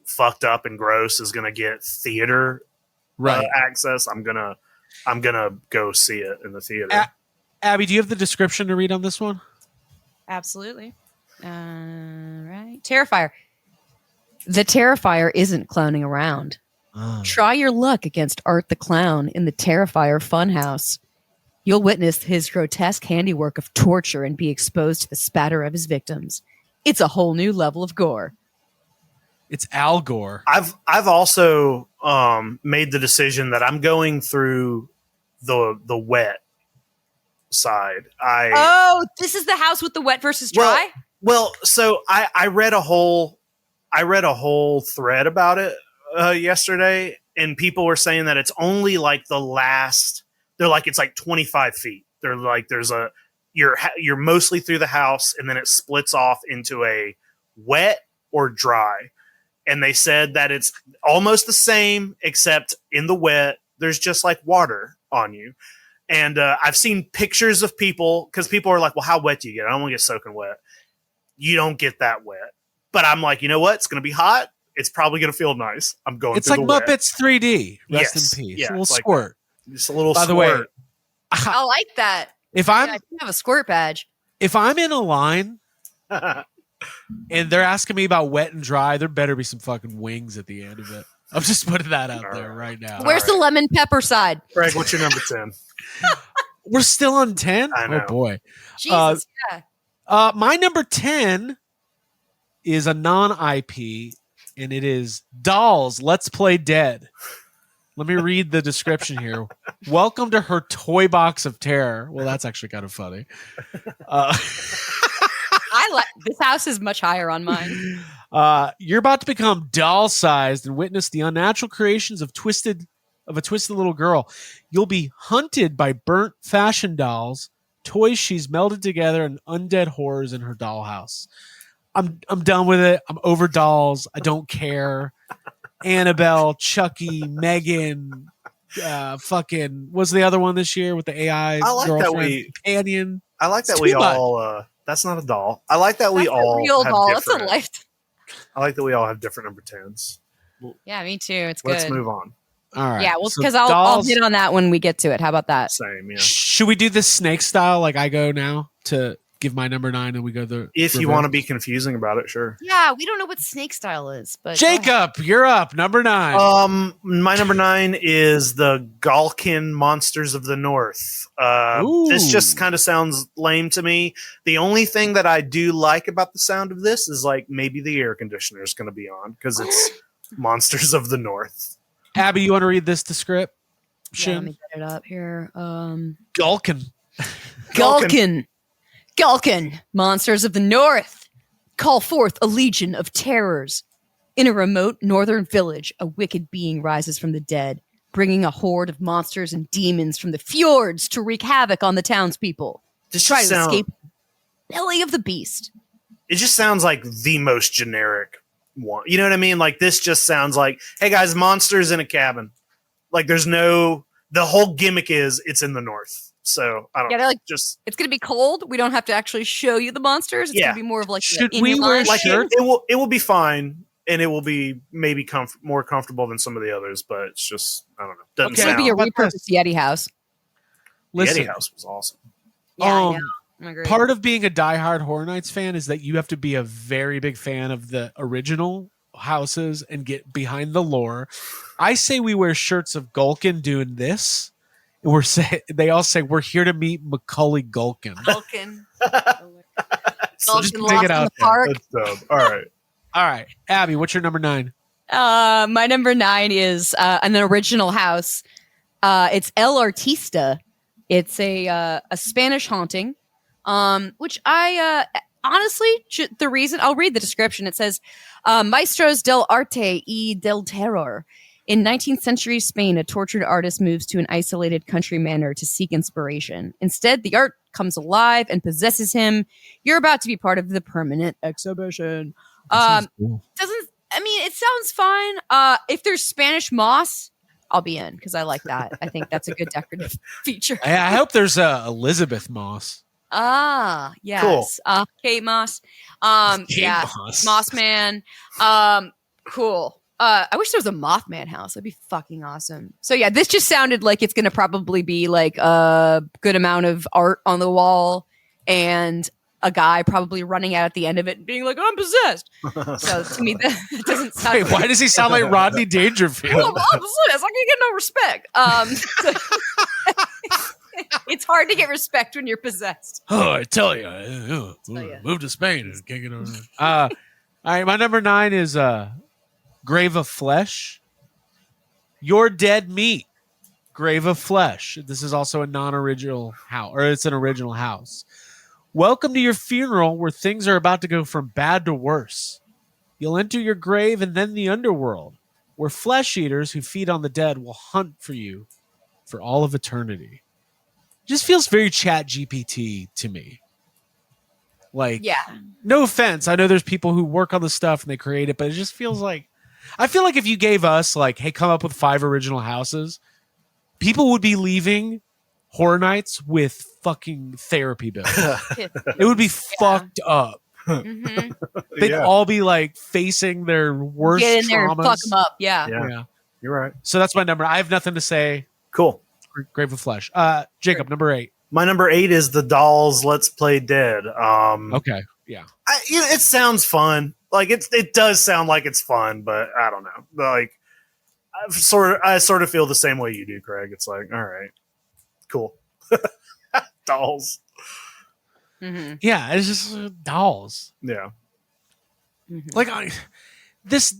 fucked up and gross is going to get theater access, I'm gonna go see it in the theater. Abby, do you have the description to read on this one? Absolutely. Right. Terrifier. The Terrifier isn't clowning around. Try your luck against Art the Clown in the Terrifier Funhouse. You'll witness his grotesque handiwork of torture and be exposed to the spatter of his victims. It's a whole new level of gore. It's Al Gore. I've also made the decision that I'm going through the wet side. This is the house with the wet versus dry? Well, so I read a whole thread about it yesterday, and people were saying that it's only like the last. They're like it's like 25 feet. They're like you're mostly through the house, and then it splits off into a wet or dry. And they said that it's almost the same, except in the wet, there's just like water on you. And I've seen pictures of people, because people are like, well, how wet do you get? I don't want to get soaking wet. You don't get that wet. But I'm like, you know what? It's going to be hot. It's probably going to feel nice. I'm going It's through like the wet. Muppets 3D. Rest Yes. in peace. Yeah, a little it's like squirt. Just a little By squirt. the way, I like that. if I have a squirt badge. I'm in a line and they're asking me about wet and dry, there better be some fucking wings at the end of it. I'm just putting that out there right now. Where's the lemon pepper side? Greg, what's your number 10? We're still on 10? I know. Oh boy. Jesus, yeah. My number 10 is a non-IP, and it is Dolls, Let's Play Dead. Let me read the description here. Welcome to her toy box of terror. Well, that's actually kind of funny. I like this house is much higher on mine. You're about to become doll-sized and witness the unnatural creations of a twisted little girl. You'll be hunted by burnt fashion dolls, toys she's melded together, and undead horrors in her dollhouse. I'm done with it. I'm over dolls. I don't care. Annabelle, Chucky, Megan, fucking what's the other one this year with the AI I like girlfriend, that we companion. I like that It's we too much. all that's not a doll. I like that we That's all a real have doll. That's a different. life. I like that we all have different number 10s. Yeah, me too. It's Let's good. move on. All right. Yeah, well, So because I'll dolls- hit on that when we get to it. How about that? Same, yeah. Should we do this snake style like I go now to give my number 9 and we go the If you want to be confusing about it, sure. Yeah, we don't know what snake style is, but go ahead. Jacob, you're up. Number 9. My number 9 is the Galkin Monsters of the North. This just kind of sounds lame to me. The only thing that I do like about the sound of this is like maybe the air conditioner is going to be on because it's Monsters of the North. Abby, you want to read this description? Yeah, let me get it up here. Gulkin. Galkin, monsters of the north, call forth a legion of terrors. In a remote northern village, a wicked being rises from the dead, bringing a horde of monsters and demons from the fjords to wreak havoc on the townspeople. Try to escape the belly of the beast. It just sounds like the most generic one. You know what I mean? Like this just sounds like, hey guys, monsters in a cabin. Like the whole gimmick is it's in the north. So I don't know. Like just it's gonna be cold. We don't have to actually show you the monsters. It's gonna be more of like Should in we your wear mind. like shirts? it will be fine and it will be maybe more comfortable than some of the others, but it's just I don't know. Doesn't It's gonna be a How about repurposed Yeti house. the Listen, Yeti House was awesome. Yeah, I know. I agree. part of being a diehard Horror Nights fan is that you have to be a very big fan of the original houses and get behind the lore. I say we wear shirts of Gulkin doing this. They all say we're here to meet Macaulay Gulkin. Galkin. So just Galkin dig lost it in out the park. That's dope. All right. All right, Abby, what's your number 9? My number 9 is an original house. It's El Artista. It's a Spanish haunting, which I honestly the reason I'll read the description. It says, "Maestros del arte y del terror." In 19th century Spain, a tortured artist moves to an isolated country manor to seek inspiration. Instead, the art comes alive and possesses him. You're about to be part of the permanent exhibition. Cool. It sounds fine. If there's Spanish moss, I'll be in because I like that. I think that's a good decorative feature. I hope there's Elizabeth Moss. Yes. Cool. Kate Moss. Kate Moss. Moss Man. Cool. I wish there was a Mothman house. That'd be fucking awesome. So yeah, this just sounded like it's gonna probably be like a good amount of art on the wall and a guy probably running out at the end of it and being like, I'm possessed. So to me, that doesn't sound Wait, why does he sound like Rodney Dangerfield? I'm possessed. I can get no respect. It's hard to get respect when you're possessed. Oh, I tell you, move to Spain and can't get over. All right, my number 9 is Grave of Flesh. Your Dead Meat. Grave of Flesh. This is also a non-original house, or it's an original house. Welcome to your funeral where things are about to go from bad to worse. You'll enter your grave and then the underworld, where flesh eaters who feed on the dead will hunt for you for all of eternity. Just feels very Chat GPT to me. Like, Yeah. no offense. I know there's people who work on the stuff and they create it, but it just feels like, I feel like if you gave us like, hey, come up with 5 original houses, people would be leaving Horror Nights with fucking therapy bills. It would be fucked up. Mm-hmm. They'd all be like facing their worst Get in there traumas. and fuck them up. Yeah. Yeah. You're right. So that's my number. I have nothing to say. Cool. Grave of Flesh. Jacob, number 8. My number 8 is the Dolls Let's Play Dead. Okay. Yeah. It sounds fun. Like it does sound like it's fun, but I don't know. Like I sort of feel the same way you do, Craig. It's like, all right, cool. Dolls. Mm-hmm. Yeah, it's just dolls. Yeah. Mm-hmm. Like this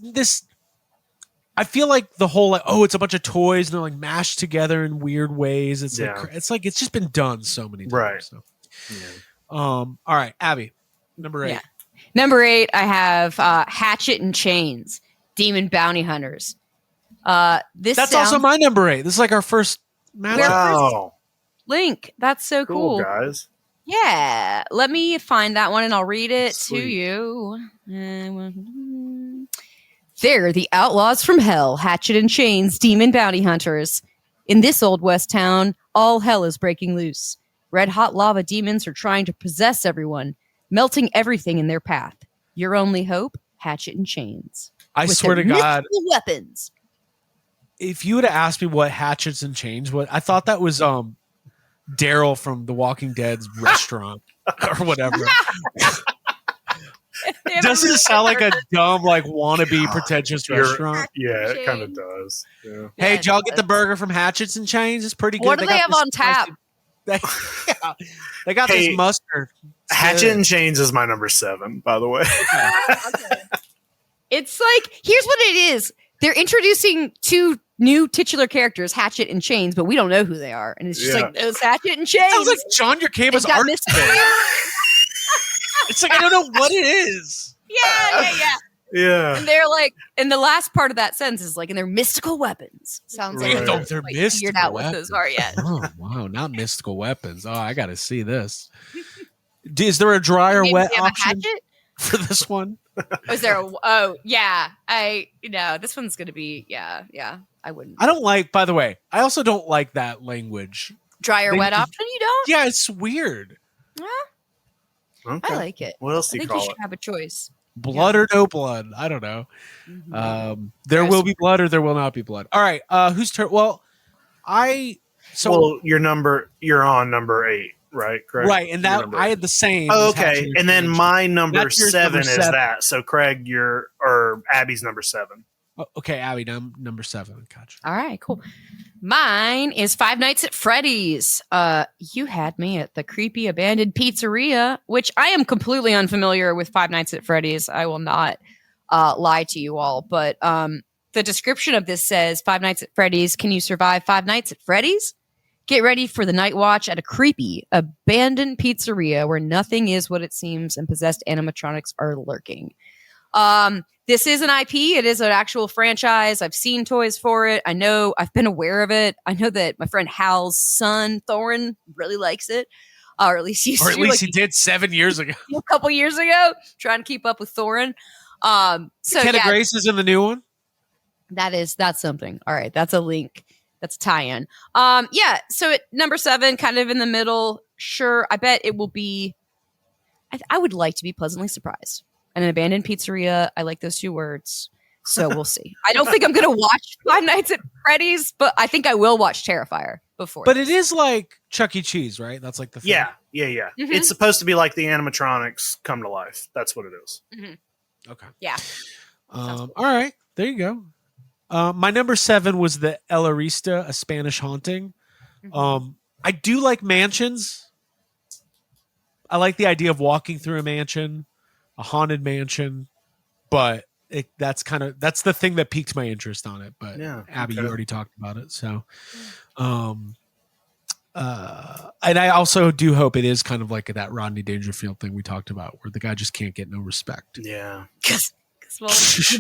I feel like the whole like, oh, it's a bunch of toys and they're like mashed together in weird ways. It's like it's just been done so many times. Right. So. Yeah. All right, Abby, number 8. Yeah. Number 8, I have Hatchet and Chains, Demon Bounty Hunters. That's also my number 8. This is like our first match. Wow. Link. That's so cool. Guys. Yeah. Let me find that one and I'll read it Sweet. to you. They're the outlaws from hell, Hatchet and Chains, Demon Bounty Hunters. In this old west town, all hell is breaking loose. Red hot lava demons are trying to possess everyone, melting everything in their path. Your only hope, Hatchet and Chains. I swear to God, weapons. if you would have asked me what Hatchets and Chains was, I thought that was Daryl from The Walking Dead's restaurant or whatever. Doesn't it sound like a dumb, like wannabe pretentious restaurant? Yeah, it kind of does. Yeah. Hey, did y'all get the burger from Hatchets and Chains? It's pretty good. What do they have on tap? They got this mustard. Hatchet and Chains is my number 7, by the way. Okay. It's like, here's what it is. They're introducing 2 new titular characters, Hatchet and Chains, but we don't know who they are. And it's just like, those Hatchet and Chains. Sounds like John Yerkema's art space. It's like, I don't know what it is. Yeah. And they're like, and the last part of that sentence is like, and they're mystical weapons. Sounds like they're mystical figured out what those are yet. Oh, wow. Not mystical weapons. Oh, I got to see this. Is there a dry or wet option for this one? Is there this one's going to be, I wouldn't. I don't like, by the way, I also don't like that language. Dry or wet option, you don't? Yeah, it's weird. Okay. I like it. What else do I you think you call should it? have a choice. Blood or no blood? I don't know. Mm-hmm. There will be blood or there will not be blood. All right. Whose turn? Well, you're on number 8, right? Correct. Right, and that I had the same. Oh, okay, and then my number That's yours, 7 number is 7. that. So Craig, or Abby's number 7. Oh, okay, Abby, number 7. Gotcha. All right, cool. Mine is Five Nights at Freddy's. You had me at the creepy abandoned pizzeria, which I am completely unfamiliar with Five Nights at Freddy's. I will not lie to you all, but the description of this says, Five Nights at Freddy's, can you survive 5 nights at Freddy's? Get ready for the night watch at a creepy abandoned pizzeria where nothing is what it seems and possessed animatronics are lurking. This is an IP. It is an actual franchise. I've seen toys for it. I know I've been aware of it. I know that my friend Hal's son, Thorin, really likes it. Or at least he did 7 years ago. A couple years ago, trying to keep up with Thorin. Ken of Grace is in the new one? That's something. All right. That's a link. That's a tie-in. So at number 7, kind of in the middle. Sure. I bet it will be, I would like to be pleasantly surprised. An abandoned pizzeria. I like those 2 words. So we'll see. I don't think I'm going to watch Five Nights at Freddy's, but I think I will watch Terrifier before. But it is like Chuck E. Cheese, right? That's like the thing. Yeah. Mm-hmm. It's supposed to be like the animatronics come to life. That's what it is. Mm-hmm. Okay. Yeah. All right. There you go. My number 7 was the El Arista, A Spanish Haunting. I do like mansions. I like the idea of walking through a mansion, a haunted mansion, but that's the thing that piqued my interest on it. But Yeah, Abby, okay. you already talked about it, so. And I also do hope it is kind of like that Rodney Dangerfield thing we talked about, where the guy just can't get no respect. Yeah. Because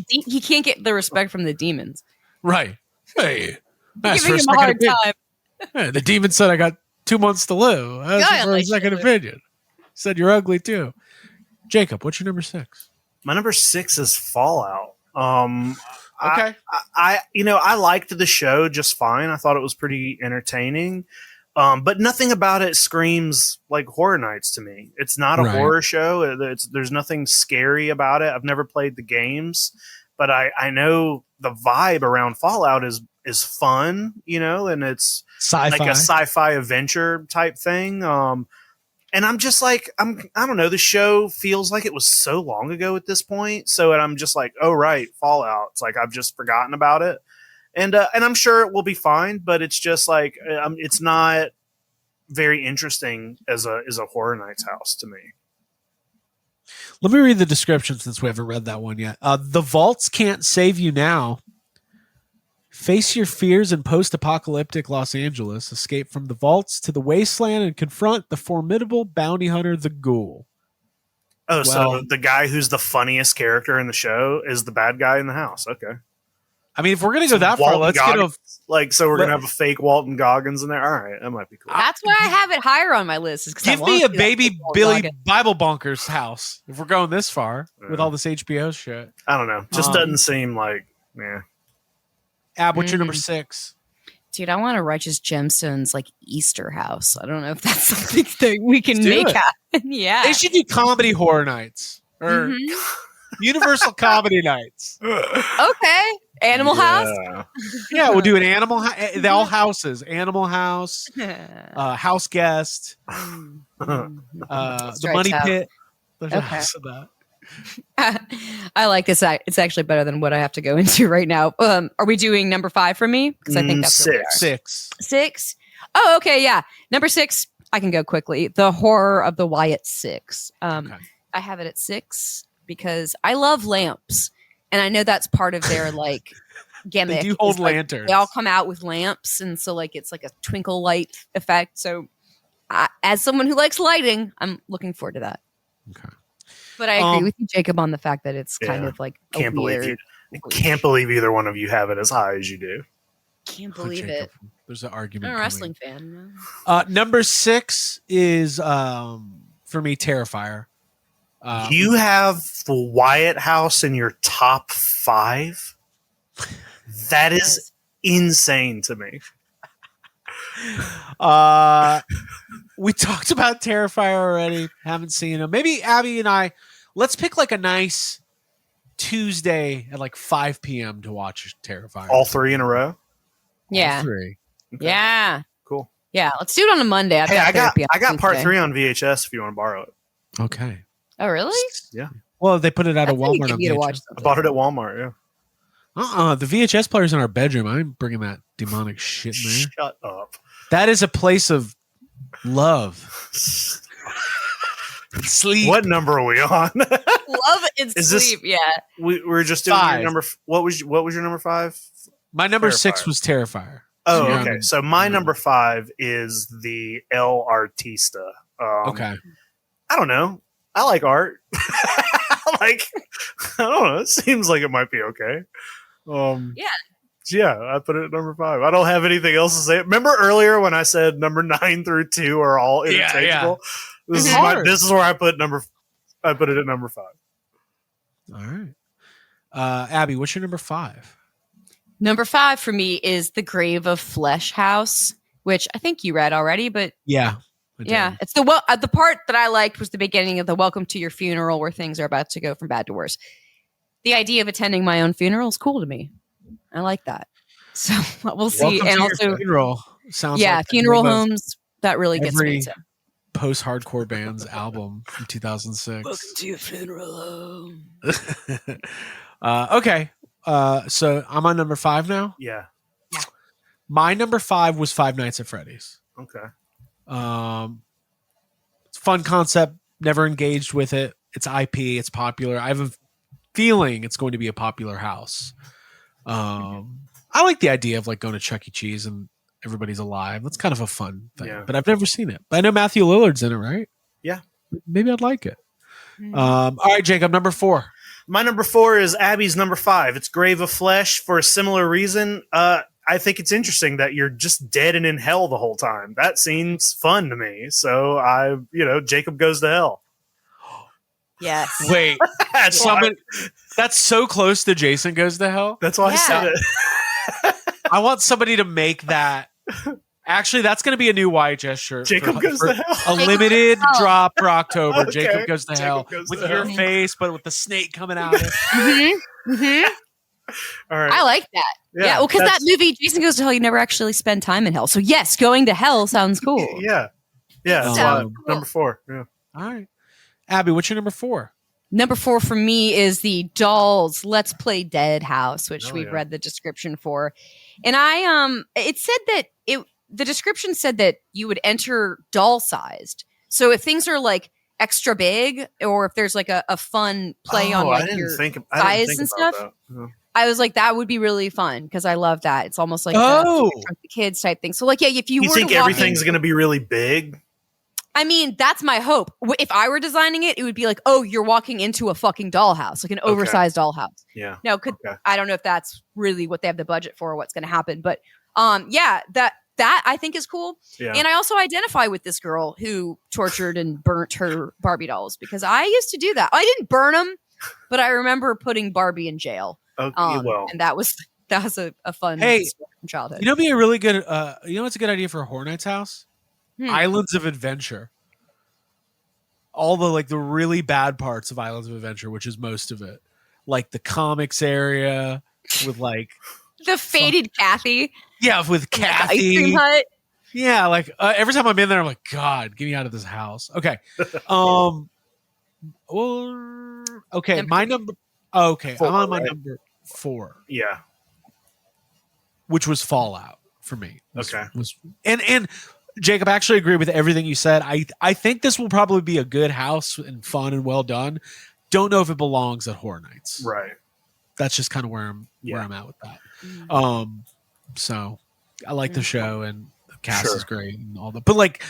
he can't get the respect from the demons. Right. Hey, Giving him a hard time. Hey, the demon said I got 2 months to live. That's for a second opinion. Said you're ugly too. Jacob, what's your number 6? My number 6 is Fallout. Okay. I liked the show just fine. I thought it was pretty entertaining. But nothing about it screams like Horror Nights to me. It's not a horror show. There's nothing scary about it. I've never played the games, but I know the vibe around Fallout is fun, and it's sci-fi. like a sci-fi adventure type thing. And I'm just like, I don't know. The show feels like it was so long ago at this point. So, and I'm just like, oh, right, Fallout. It's like I've just forgotten about it. And I'm sure it will be fine, but it's just like it's not very interesting as a Horror Nights house to me. Let me read the description since we haven't read that one yet. The vaults can't save you now. Face your fears in post-apocalyptic Los Angeles. Escape from the vaults to the wasteland and confront the formidable bounty hunter, the Ghoul. Oh, so the guy who's the funniest character in the show is the bad guy in the house. Okay. I mean, if we're going to go that far, let's get so we're going to have a fake Walton Goggins in there. All right. That might be cool. That's why I have it higher on my list. Give me a baby Billy Bible Bunkers house. If we're going this far with all this HBO shit. I don't know. Just doesn't seem like, yeah. Ab, what's your number 6? Dude, I want a Righteous Gemstones like Easter house. I don't know if that's something that we can make happen. Yeah. They should do comedy Horror Nights or Universal Comedy Nights. Okay. Animal House? Yeah, we'll do an animal all houses. Animal House, House Guest, the Money Pit. There's a house of that. I like this. It's actually better than what I have to go into right now. Are we doing number 5 for me? Because I think that's 6. 6. Oh, okay. Yeah. Number 6. I can go quickly. The Horror of the YHS. I have it at 6 because I love lamps. And I know that's part of their like gimmick. They do hold lanterns. They all come out with lamps, and so like it's like a twinkle light effect. So, as someone who likes lighting, I'm looking forward to that. Okay, but I agree with you, Jacob, on the fact that it's kind of like can't believe either one of you have it as high as you do. Can't believe it. There's an argument. I'm a wrestling fan. Number 6 is for me Terrifier. You have the Wyatt House in your top 5? That is insane to me. We talked about Terrifier already. Haven't seen him. Maybe Abby and I, let's pick like a nice Tuesday at like 5 p.m. to watch Terrifier. All 3 in a row? Yeah. All 3. Okay. Yeah. Cool. Yeah. Let's do it on a Monday. I got part 3 on VHS if you want to borrow it. Okay. Oh, really? Yeah. Well, they put it out of Walmart. I bought it at Walmart, yeah. The VHS player's in our bedroom. I'm bringing that demonic shit in there. Shut up. That is a place of love. Sleep. What number are we on? Love and sleep, yeah. We're just doing 5. your number. What was your number 5? My number Terrifier. 6 was Terrifier. Oh, okay. So my number 5 is the El Artista. Okay. I don't know. I like art. I don't know. It seems like it might be okay. Yeah, I put it at number 5. I don't have anything else to say. Remember earlier when I said number 9 through 2 are all interchangeable? Yeah. This is where I put it at number 5. All right. Abby, what's your number 5? Number 5 for me is The Grave of Flesh House, which I think you read already, but yeah. Yeah, it's the part that I liked was the beginning of the Welcome to Your Funeral, where things are about to go from bad to worse. The idea of attending my own funeral is cool to me. I like that. So we'll see. Welcome and to also, your funeral sounds funeral homes. That really gets me. Post-hardcore band's album from 2006. Welcome to your funeral home. Okay, so I'm on number 5 now. Yeah. My number 5 was Five Nights at Freddy's. Okay. It's a fun concept. Never engaged with it. It's IP. It's popular. I have a feeling it's going to be a popular house. I like the idea of like going to Chuck E. Cheese and everybody's alive. That's kind of a fun thing. Yeah. But I've never seen it. But I know Matthew Lillard's in it, right? Yeah. Maybe I'd like it. All right, Jacob, number 4. My number 4 is Abby's number 5. It's Grave of Flesh for a similar reason. I think it's interesting that you're just dead and in hell the whole time. That seems fun to me. So Jacob Goes to Hell. Yes. Wait, that's so close to Jason Goes to Hell. That's why I said it. I want somebody to make that. Actually, that's going to be a new YHS shirt. Jacob Goes to Hell. A limited drop for October. Okay. Jacob Goes to Hell. With your face, but with the snake coming out of it. All right. I like that. Yeah, well, because that movie, Jason Goes to Hell, you never actually spend time in hell. So, yes, going to hell sounds cool. Yeah. That's cool. number 4. Yeah. All right. Abby, what's your number 4? Number 4 for me is the Dolls Let's Play Dead house, which we've yeah. read the description for. And it said that the description said that you would enter doll sized. So if things are like extra big, or if there's like a fun play on like your size and stuff, I was like, that would be really fun because I love that. It's almost like the kids type thing. So like, yeah, if you were think everything's going to be really big. I mean, that's my hope. If I were designing it, it would be like, oh, you're walking into a fucking dollhouse, like an oversized dollhouse. Yeah. Now, I don't know if that's really what they have the budget for or what's going to happen, but that I think is cool. Yeah. And I also identify with this girl who tortured and burnt her Barbie dolls because I used to do that. I didn't burn them, but I remember putting Barbie in jail. Okay, and that was a fun from childhood. You know, be a really good. What's a good idea for a Horror Nights house? Islands of Adventure. All the really bad parts of Islands of Adventure, which is most of it, like the comics area with like the faded Kathy. Yeah, with Kathy. Ice cream hut. Yeah, like every time I'm in there, I'm like, God, get me out of this house. Okay. Okay, my number. Okay, 4, I'm on my number 4. Yeah, which was Fallout for me. Okay. And Jacob, I actually agree with everything you said. I think this will probably be a good house and fun and well done. Don't know if it belongs at Horror Nights. Right. That's just kind of where I'm at with that. So I like the show and the cast is great and all that. But like,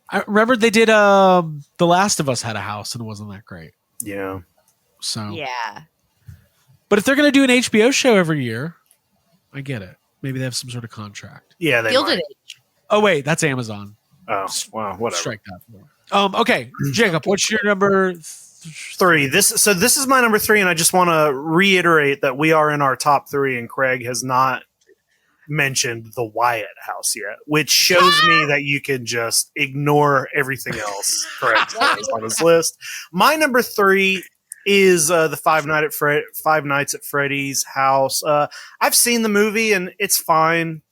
I remember they did The Last of Us had a house and it wasn't that great. Yeah. So yeah. But if they're going to do an HBO show every year, I get it. Maybe they have some sort of contract. Yeah, they Gilded might. Age. Oh wait, that's Amazon. Oh, wow, whatever. Strike that. Okay, Jacob, what's your number 3? This is my number 3, and I just want to reiterate that we are in our top 3, and Craig has not mentioned the Wyatt house yet, which shows me that you can just ignore everything else Craig has on his list. My number 3 is the Five Nights at Freddy's house. I've seen the movie and it's fine,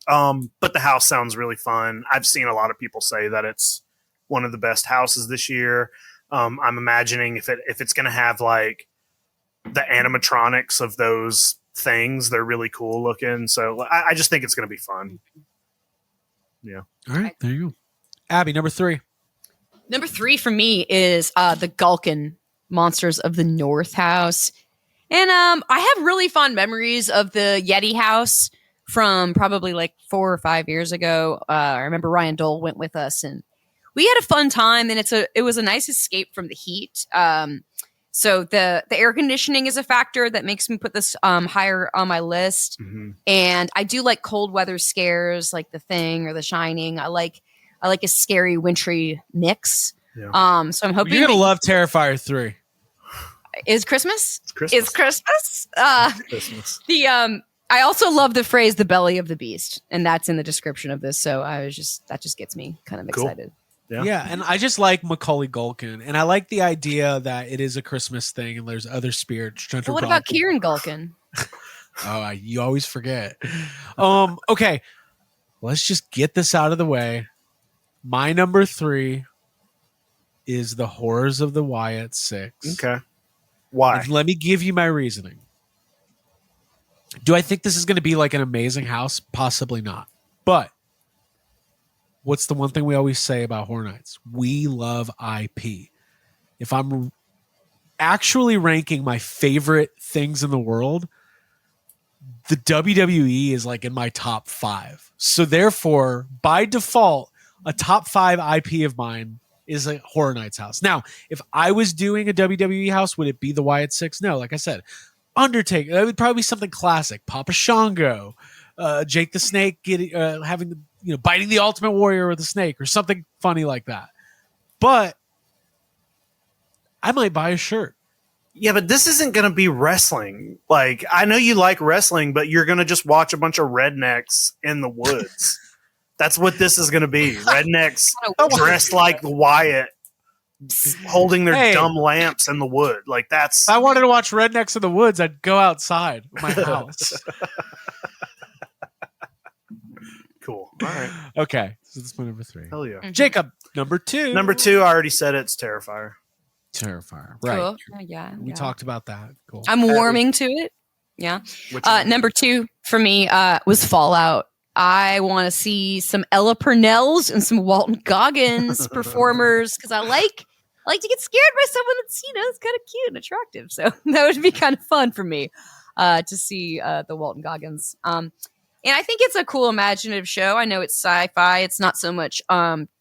but the house sounds really fun. I've seen a lot of people say that it's one of the best houses this year. I'm imagining if it's going to have like the animatronics of those things, they're really cool looking. So I just think it's going to be fun. Yeah. All right, there you go. Abby, number 3. Number 3 for me is the Gulkin Monsters of the North house. And I have really fond memories of the Yeti house from probably like 4 or 5 years ago. I remember Ryan Dole went with us and we had a fun time, and it was a nice escape from the heat. So the air conditioning is a factor that makes me put this higher on my list. Mm-hmm. And I do like cold weather scares like The Thing or The Shining. I like a scary wintry mix. Yeah. So I'm hoping you're gonna love Terrifier 3. Is Christmas? It's Christmas. Is Christmas? Christmas. I also love the phrase "the belly of the beast," and that's in the description of this. So that just gets me kind of excited. Yeah, and I just like Macaulay Culkin, and I like the idea that it is a Christmas thing, and there's other spirits. Well, what about Kieran Culkin? Oh, you always forget. Okay, let's just get this out of the way. My number 3 is The Horrors of the Wyatt 6. Okay. Why? And let me give you my reasoning. Do I think this is going to be like an amazing house? Possibly not. But what's the one thing we always say about Horror Nights? We love IP. If I'm actually ranking my favorite things in the world, the WWE is like in my top 5. So therefore, by default, a top 5 IP of mine is a Horror Nights house. Now, if I was doing a WWE house, would it be the YHS? No, like I said, Undertaker. That would probably be something classic. Papa Shango, Jake the Snake getting having biting the Ultimate Warrior with a snake or something funny like that. But I might buy a shirt. Yeah, but this isn't going to be wrestling. Like, I know you like wrestling, but you're going to just watch a bunch of rednecks in the woods. That's what this is going to be. Rednecks dressed like Wyatt, holding their dumb lamps in the wood. Like, that's... If I wanted to watch rednecks in the woods, I'd go outside of my house. Cool. All right. Okay, so that's my number 3. Hell yeah. Jacob, number 2. Number 2, I already said it's Terrifier. Terrifier. Right. Cool. Yeah. We talked about that. Cool. I'm warming to it. Yeah. Number 2 for me was Fallout. I want to see some Ella Purnells and some Walton Goggins performers because I like to get scared by someone that's it's kind of cute and attractive. So that would be kind of fun for me to see the Walton Goggins. And I think it's a cool imaginative show. I know it's sci-fi. It's not so much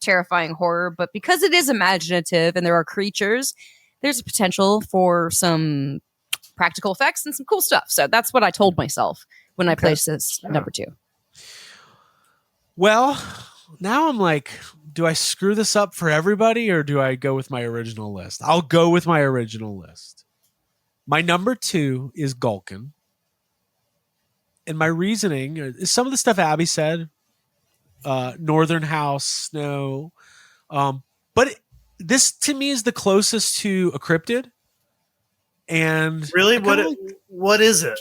terrifying horror, but because it is imaginative and there are creatures, there's a potential for some practical effects and some cool stuff. So that's what I told myself when I placed this number 2. Well, now I'm like, do I screw this up for everybody or do I go with my original list? I'll go with my original list. My number 2 is Gulkin. And my reasoning is some of the stuff Abby said, Northern House, Snow. But this to me is the closest to a cryptid. And really, what is it?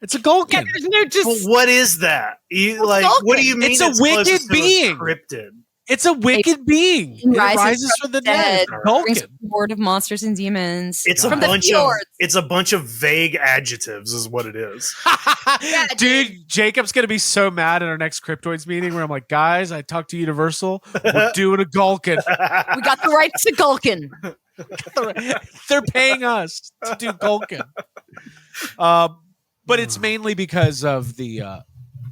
It's a Gulkin. Yeah, there's no just... Well, what is that? What do you mean? It's a wicked being. Cryptid. It's a wicked being. It rises from the dead. Brings horde of monsters and demons. It's it's a bunch of vague adjectives, is what it is. Yeah, dude, Jacob's gonna be so mad at our next Cryptoids meeting where I'm like, guys, I talked to Universal. We're doing a Gulkin. We got the rights to Gulkin. They're paying us to do Gulkin. But it's mainly because of the.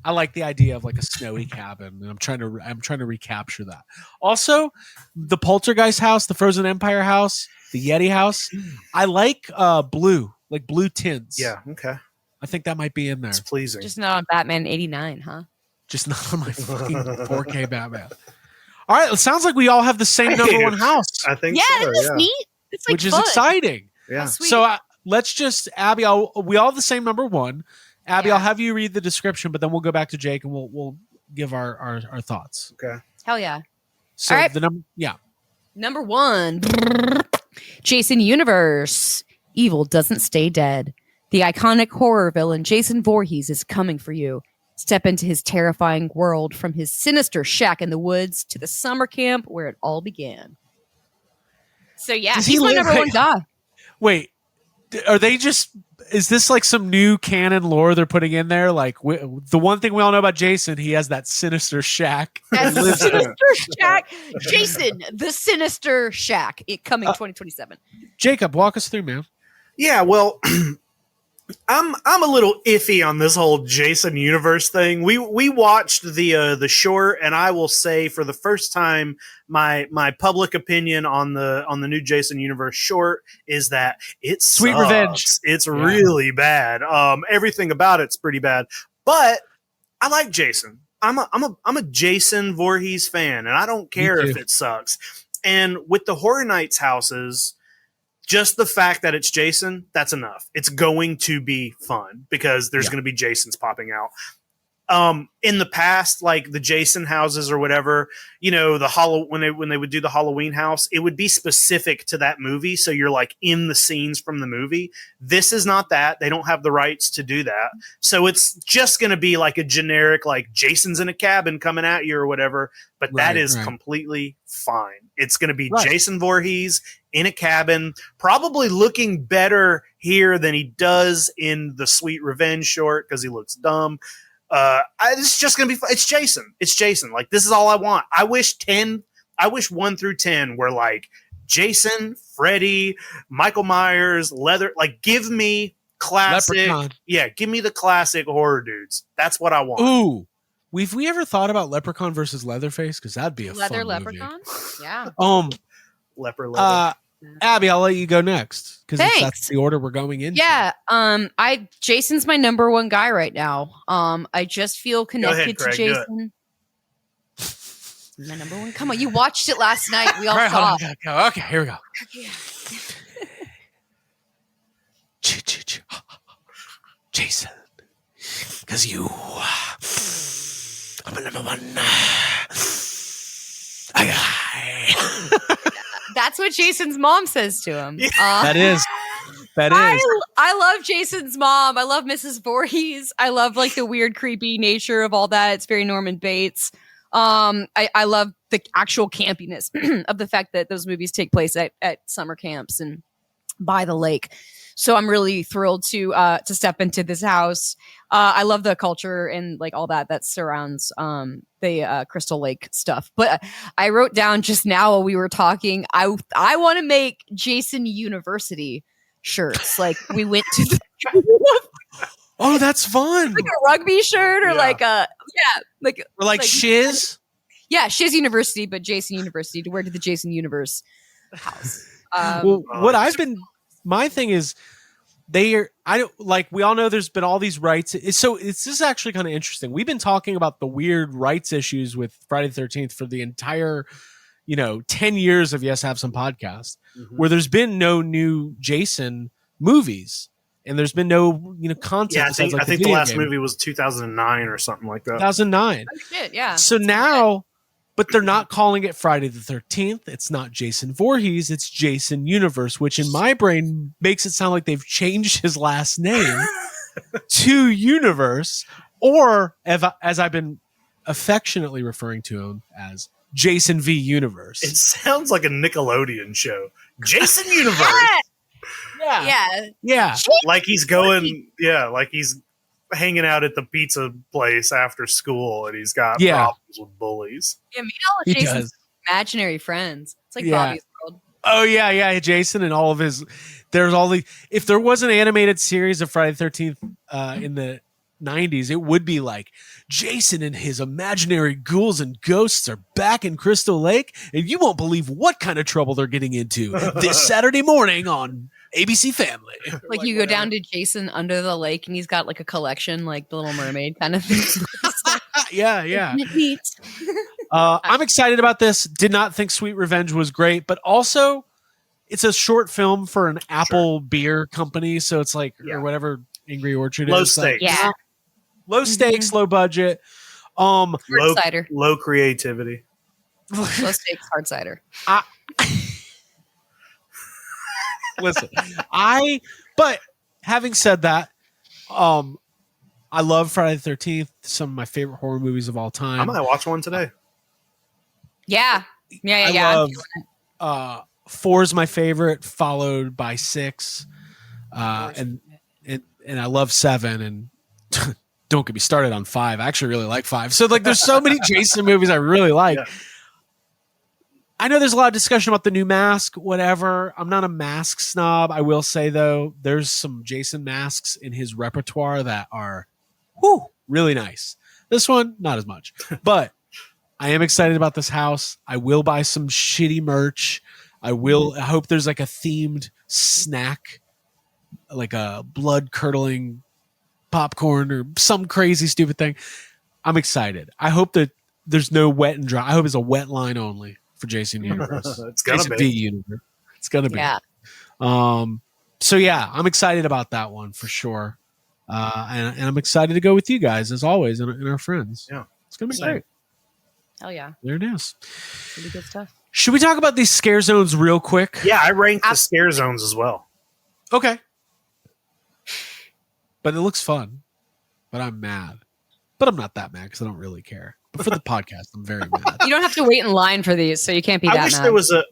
I like the idea of like a snowy cabin, and I'm trying to recapture that. Also, the Poltergeist house, the Frozen Empire house, the Yeti house. I like blue tints. Yeah, okay. I think that might be in there. It's pleasing. Just not on Batman 89, huh? Just not on my fucking 4K Batman. All right, it sounds like we all have the same number 1 house. I think so, it's neat. It's like which fun. Is exciting. Yeah. So let's just Abby. We all have the same number 1. Abby, I'll have you read the description, but then we'll go back to Jake and we'll give our thoughts. Okay. Hell yeah. So all right. the number, Number 1, Jason Universe. Evil doesn't stay dead. The iconic horror villain Jason Voorhees is coming for you. Step into his terrifying world from his sinister shack in the woods to the summer camp where it all began. So yeah, he's my number 1 guy. Wait, are they just... Is this like some new canon lore they're putting in there? Like the one thing we all know about Jason, he has that sinister shack. Sinister Shack. Jason, the Sinister Shack. It coming 2027. Jacob, walk us through, man. Yeah, well, I'm a little iffy on this whole Jason Universe thing. We watched the short, and I will say for the first time, my public opinion on the new Jason Universe short is that it's Sweet Revenge. It's really bad. Everything about it's pretty bad, but I like Jason. I'm a Jason Voorhees fan, and I don't care if it sucks. And with the Horror Nights houses, just the fact that it's Jason, that's enough. It's going to be fun because there's going to be Jasons popping out. In the past, like the Jason houses or whatever, when they would do the Halloween house, it would be specific to that movie. So you're like in the scenes from the movie. This is not that. They don't have the rights to do that. So it's just going to be like a generic, like Jason's in a cabin coming at you or whatever. But that is completely fine. It's going to be Jason Voorhees in a cabin, probably looking better here than he does in the Sweet Revenge short because he looks dumb. It's just gonna be fun. It's Jason. It's Jason. Like, this is all I want. I wish 1 through 10 were like Jason, Freddy, Michael Myers, Leather. Like, give me classic. Leprechaun. Yeah, give me the classic horror dudes. That's what I want. Ooh, have we ever thought about Leprechaun versus Leatherface? Because that'd be a Leather fun leprechaun. movie. Yeah. Leather. Abby, I'll let you go next because Thanks. that's the order we're going into. Yeah. Jason's my number one guy right now. I just feel connected Craig, to Jason. My number one. Come on, you watched it last night. We all All right, saw hold it. on, go. Okay, here we go. Jason, because you I'm a number one guy. That's what Jason's mom says to him. That is. I love Jason's mom. I love Mrs. Voorhees. I love like the weird, creepy nature of all that. It's very Norman Bates. I love the actual campiness of the fact that those movies take place at summer camps and by the lake. So I'm really thrilled to step into this house. I love the culture and like all that surrounds the Crystal Lake stuff. But I wrote down just now while we were talking, I want to make Jason University shirts. Like we went to the Oh, that's fun. like a rugby shirt or like Shiz. Yeah, Shiz University, but Jason University to wear to the Jason Universe house. My thing is we all know there's been all these rights. This is actually kind of interesting. We've been talking about the weird rights issues with Friday the 13th for the entire, 10 years of Yes Have Some podcast, where there's been no new Jason movies and there's been no, content. Yeah, I think the last movie was 2009 or something like that. 2009. Oh, shit, yeah. So now, but they're not calling it Friday the 13th. It's not Jason Voorhees. It's Jason Universe, which in my brain makes it sound like they've changed his last name to Universe, or as I've been affectionately referring to him as Jason V Universe. It sounds like a Nickelodeon show. Jason Universe. Yeah. Like he's going, like he's hanging out at the pizza place after school and he's got problems with bullies. Yeah, meet all of Jason's imaginary friends. It's like Bobby's World. Oh yeah, Jason and all of his. If there was an animated series of Friday the 13th in the 90s, it would be like Jason and his imaginary ghouls and ghosts are back in Crystal Lake, and you won't believe what kind of trouble they're getting into this Saturday morning on ABC Family. Like you go down to Jason under the lake and he's got like a collection like the Little Mermaid kind of thing. Yeah. I'm excited about this. Did not think Sweet Revenge was great, but also it's a short film for an Apple beer company, so it's like or whatever Angry Orchard low is. Stakes. Yeah. Low stakes, low budget. Hard cider. Low creativity. Low stakes hard cider. Listen, but having said that, I love Friday the 13th, some of my favorite horror movies of all time. I might watch one today. Yeah. I love 4 is my favorite, followed by 6. And I love 7, and don't get me started on 5. I actually really like 5. So like there's so many Jason movies I really like. Yeah. I know there's a lot of discussion about the new mask, whatever. I'm not a mask snob. I will say, though, there's some Jason masks in his repertoire that are really nice. This one, not as much. But I am excited about this house. I will buy some shitty merch. I hope there's like a themed snack, like a blood-curdling popcorn or some crazy, stupid thing. I'm excited. I hope that there's no wet and dry. I hope it's a wet line only for Jason Universe. It's gonna Jason be. V Universe. It's gonna be. Yeah. So yeah, I'm excited about that one for sure. And I'm excited to go with you guys as always and our friends. Yeah. It's gonna be great. Hell yeah. There it is. Really good stuff. Should we talk about these scare zones real quick? Yeah, I ranked the scare zones as well. Okay. But it looks fun. But I'm mad. But I'm not that mad because I don't really care. But for the podcast, I'm very mad. You don't have to wait in line for these, so you can't be that mad.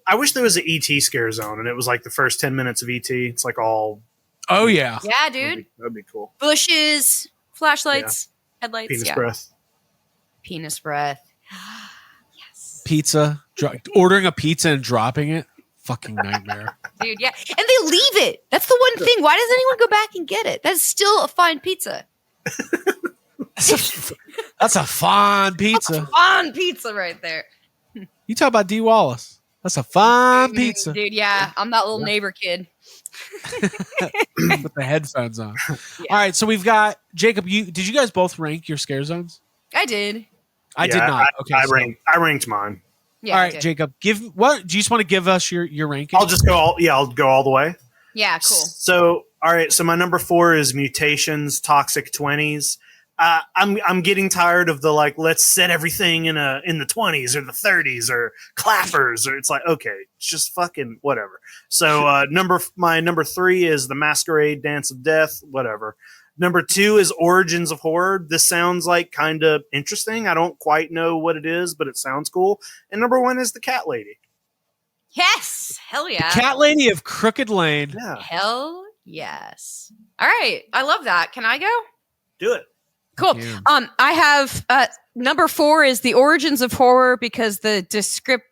I wish there was an ET scare zone, and it was like the first 10 minutes of ET. It's like all. Oh yeah. Yeah, dude. That'd be cool. Bushes, flashlights, headlights. Penis yeah. breath. Penis breath. Yes. Pizza. Ordering a pizza and dropping it. Fucking nightmare. Dude, yeah. And they leave it. That's the one thing. Why does anyone go back and get it? That's still a fine pizza. That's a fine pizza. That's a fine pizza right there. You talk about D. Wallace. That's a fine pizza. Dude, yeah. I'm that little neighbor kid. With the headphones on. Yeah. All right, so we've got Jacob. Did you guys both rank your scare zones? I did. I did not. I ranked mine. Yeah. All right, Jacob. Do you just want to give us your ranking? I'll go all the way. Yeah, cool. So, all right. So my number 4 is Mutations, Toxic 20s. I'm getting tired of the let's set everything in the 20s or the 30s or clappers, or it's like, okay, it's just fucking whatever. So my number 3 is The Masquerade, Dance of Death, whatever. Number 2 is Origins of Horror. This sounds like kind of interesting. I don't quite know what it is, but it sounds cool. And number 1 is The Cat Lady. Yes. Hell yeah. Cat Lady of Crooked Lane. Yeah. Hell yes. All right. I love that. Can I go? Do it. Cool. Yeah. I have number 4 is The Origins of Horror, because the descriptive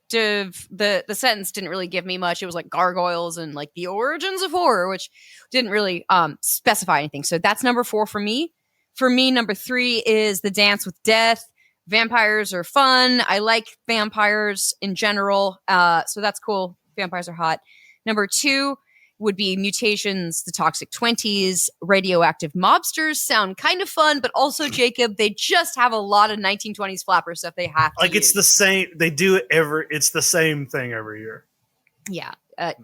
the sentence didn't really give me much. It was like gargoyles and like the origins of horror, which didn't really specify anything. So that's number 4 for me. For me, number 3 is The Dance with Death. Vampires are fun. I like vampires in general. So that's cool. Vampires are hot. Number 2 would be Mutations, The Toxic 20s. Radioactive Mobsters sound kind of fun, but also, Jacob, they just have a lot of 1920s flapper stuff they have to It's the same. They do it it's the same thing every year. Yeah.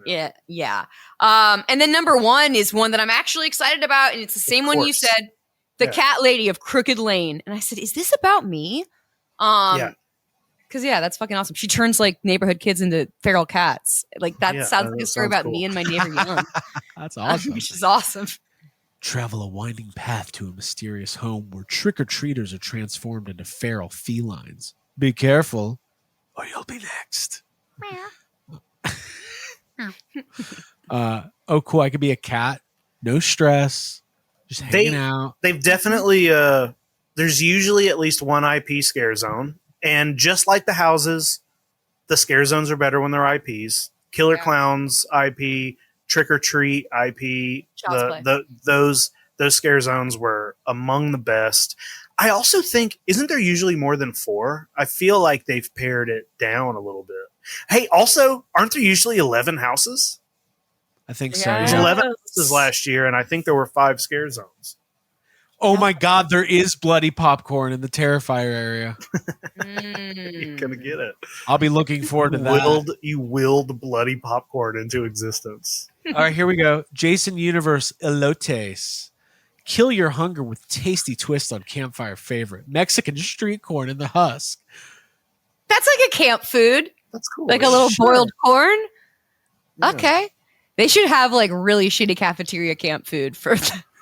Yeah. And then number 1 is one that I'm actually excited about, and it's the same one you said, The Cat Lady of Crooked Lane. And I said, is this about me? Yeah. Because, that's fucking awesome. She turns like neighborhood kids into feral cats. Like that sounds like a story about me and my neighbor Young. That's awesome. Which is awesome. Travel a winding path to a mysterious home where trick-or-treaters are transformed into feral felines. Be careful, or you'll be next. Oh, cool. I could be a cat. No stress. Just hanging out. They've definitely, there's usually at least one IP scare zone. And just like the houses, the scare zones are better when they're IPs. Killer Clowns IP, Trick or Treat IP. Those scare zones were among the best. I also think, isn't there usually more than 4? I feel like they've pared it down a little bit. Hey, also, aren't there usually 11 houses? I think so. There's 11 houses last year, and I think there were 5 scare zones. Oh my God, there is bloody popcorn in the Terrifier area. You're gonna get it. I'll be looking forward to that. You willed bloody popcorn into existence. All right, here we go. Jason Universe Elotes. Kill your hunger with tasty twist on campfire favorite. Mexican street corn in the husk. That's like a camp food. That's cool. Like a little boiled corn. Yeah. Okay. They should have like really shitty cafeteria camp food for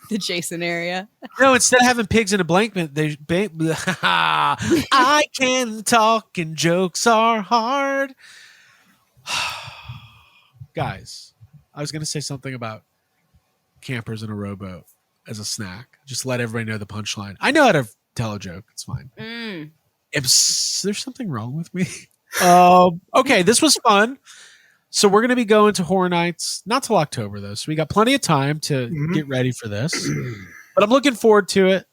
the Jason area. No, instead of having pigs in a blanket, I can talk and jokes are hard. Guys, I was going to say something about campers in a rowboat as a snack. Just let everybody know the punchline. I know how to tell a joke. It's fine. There's something wrong with me. Okay, this was fun. So we're going to be going to Horror Nights, not till October, though. So we got plenty of time to get ready for this. But I'm looking forward to it.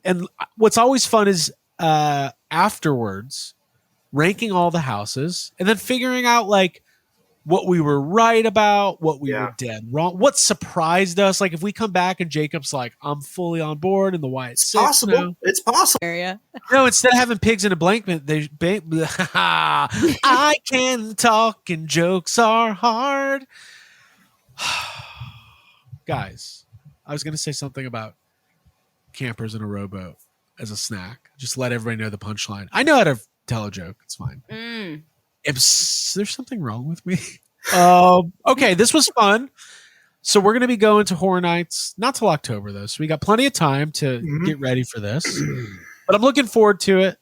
And what's always fun is afterwards, ranking all the houses and then figuring out like what we were right about, what we were dead wrong, what surprised us. Like if we come back and Jacob's like, I'm fully on board in the YHS. Possible. It's possible. Area. No, instead of having pigs in a blanket, I can talk and jokes are hard. Guys, I was going to say something about campers in a rowboat as a snack. Just let everybody know the punchline. I know how to tell a joke. It's fine. There's something wrong with me. Okay, this was fun. So we're going to be going to Horror Nights, not till October, though. So we got plenty of time to get ready for this. But I'm looking forward to it.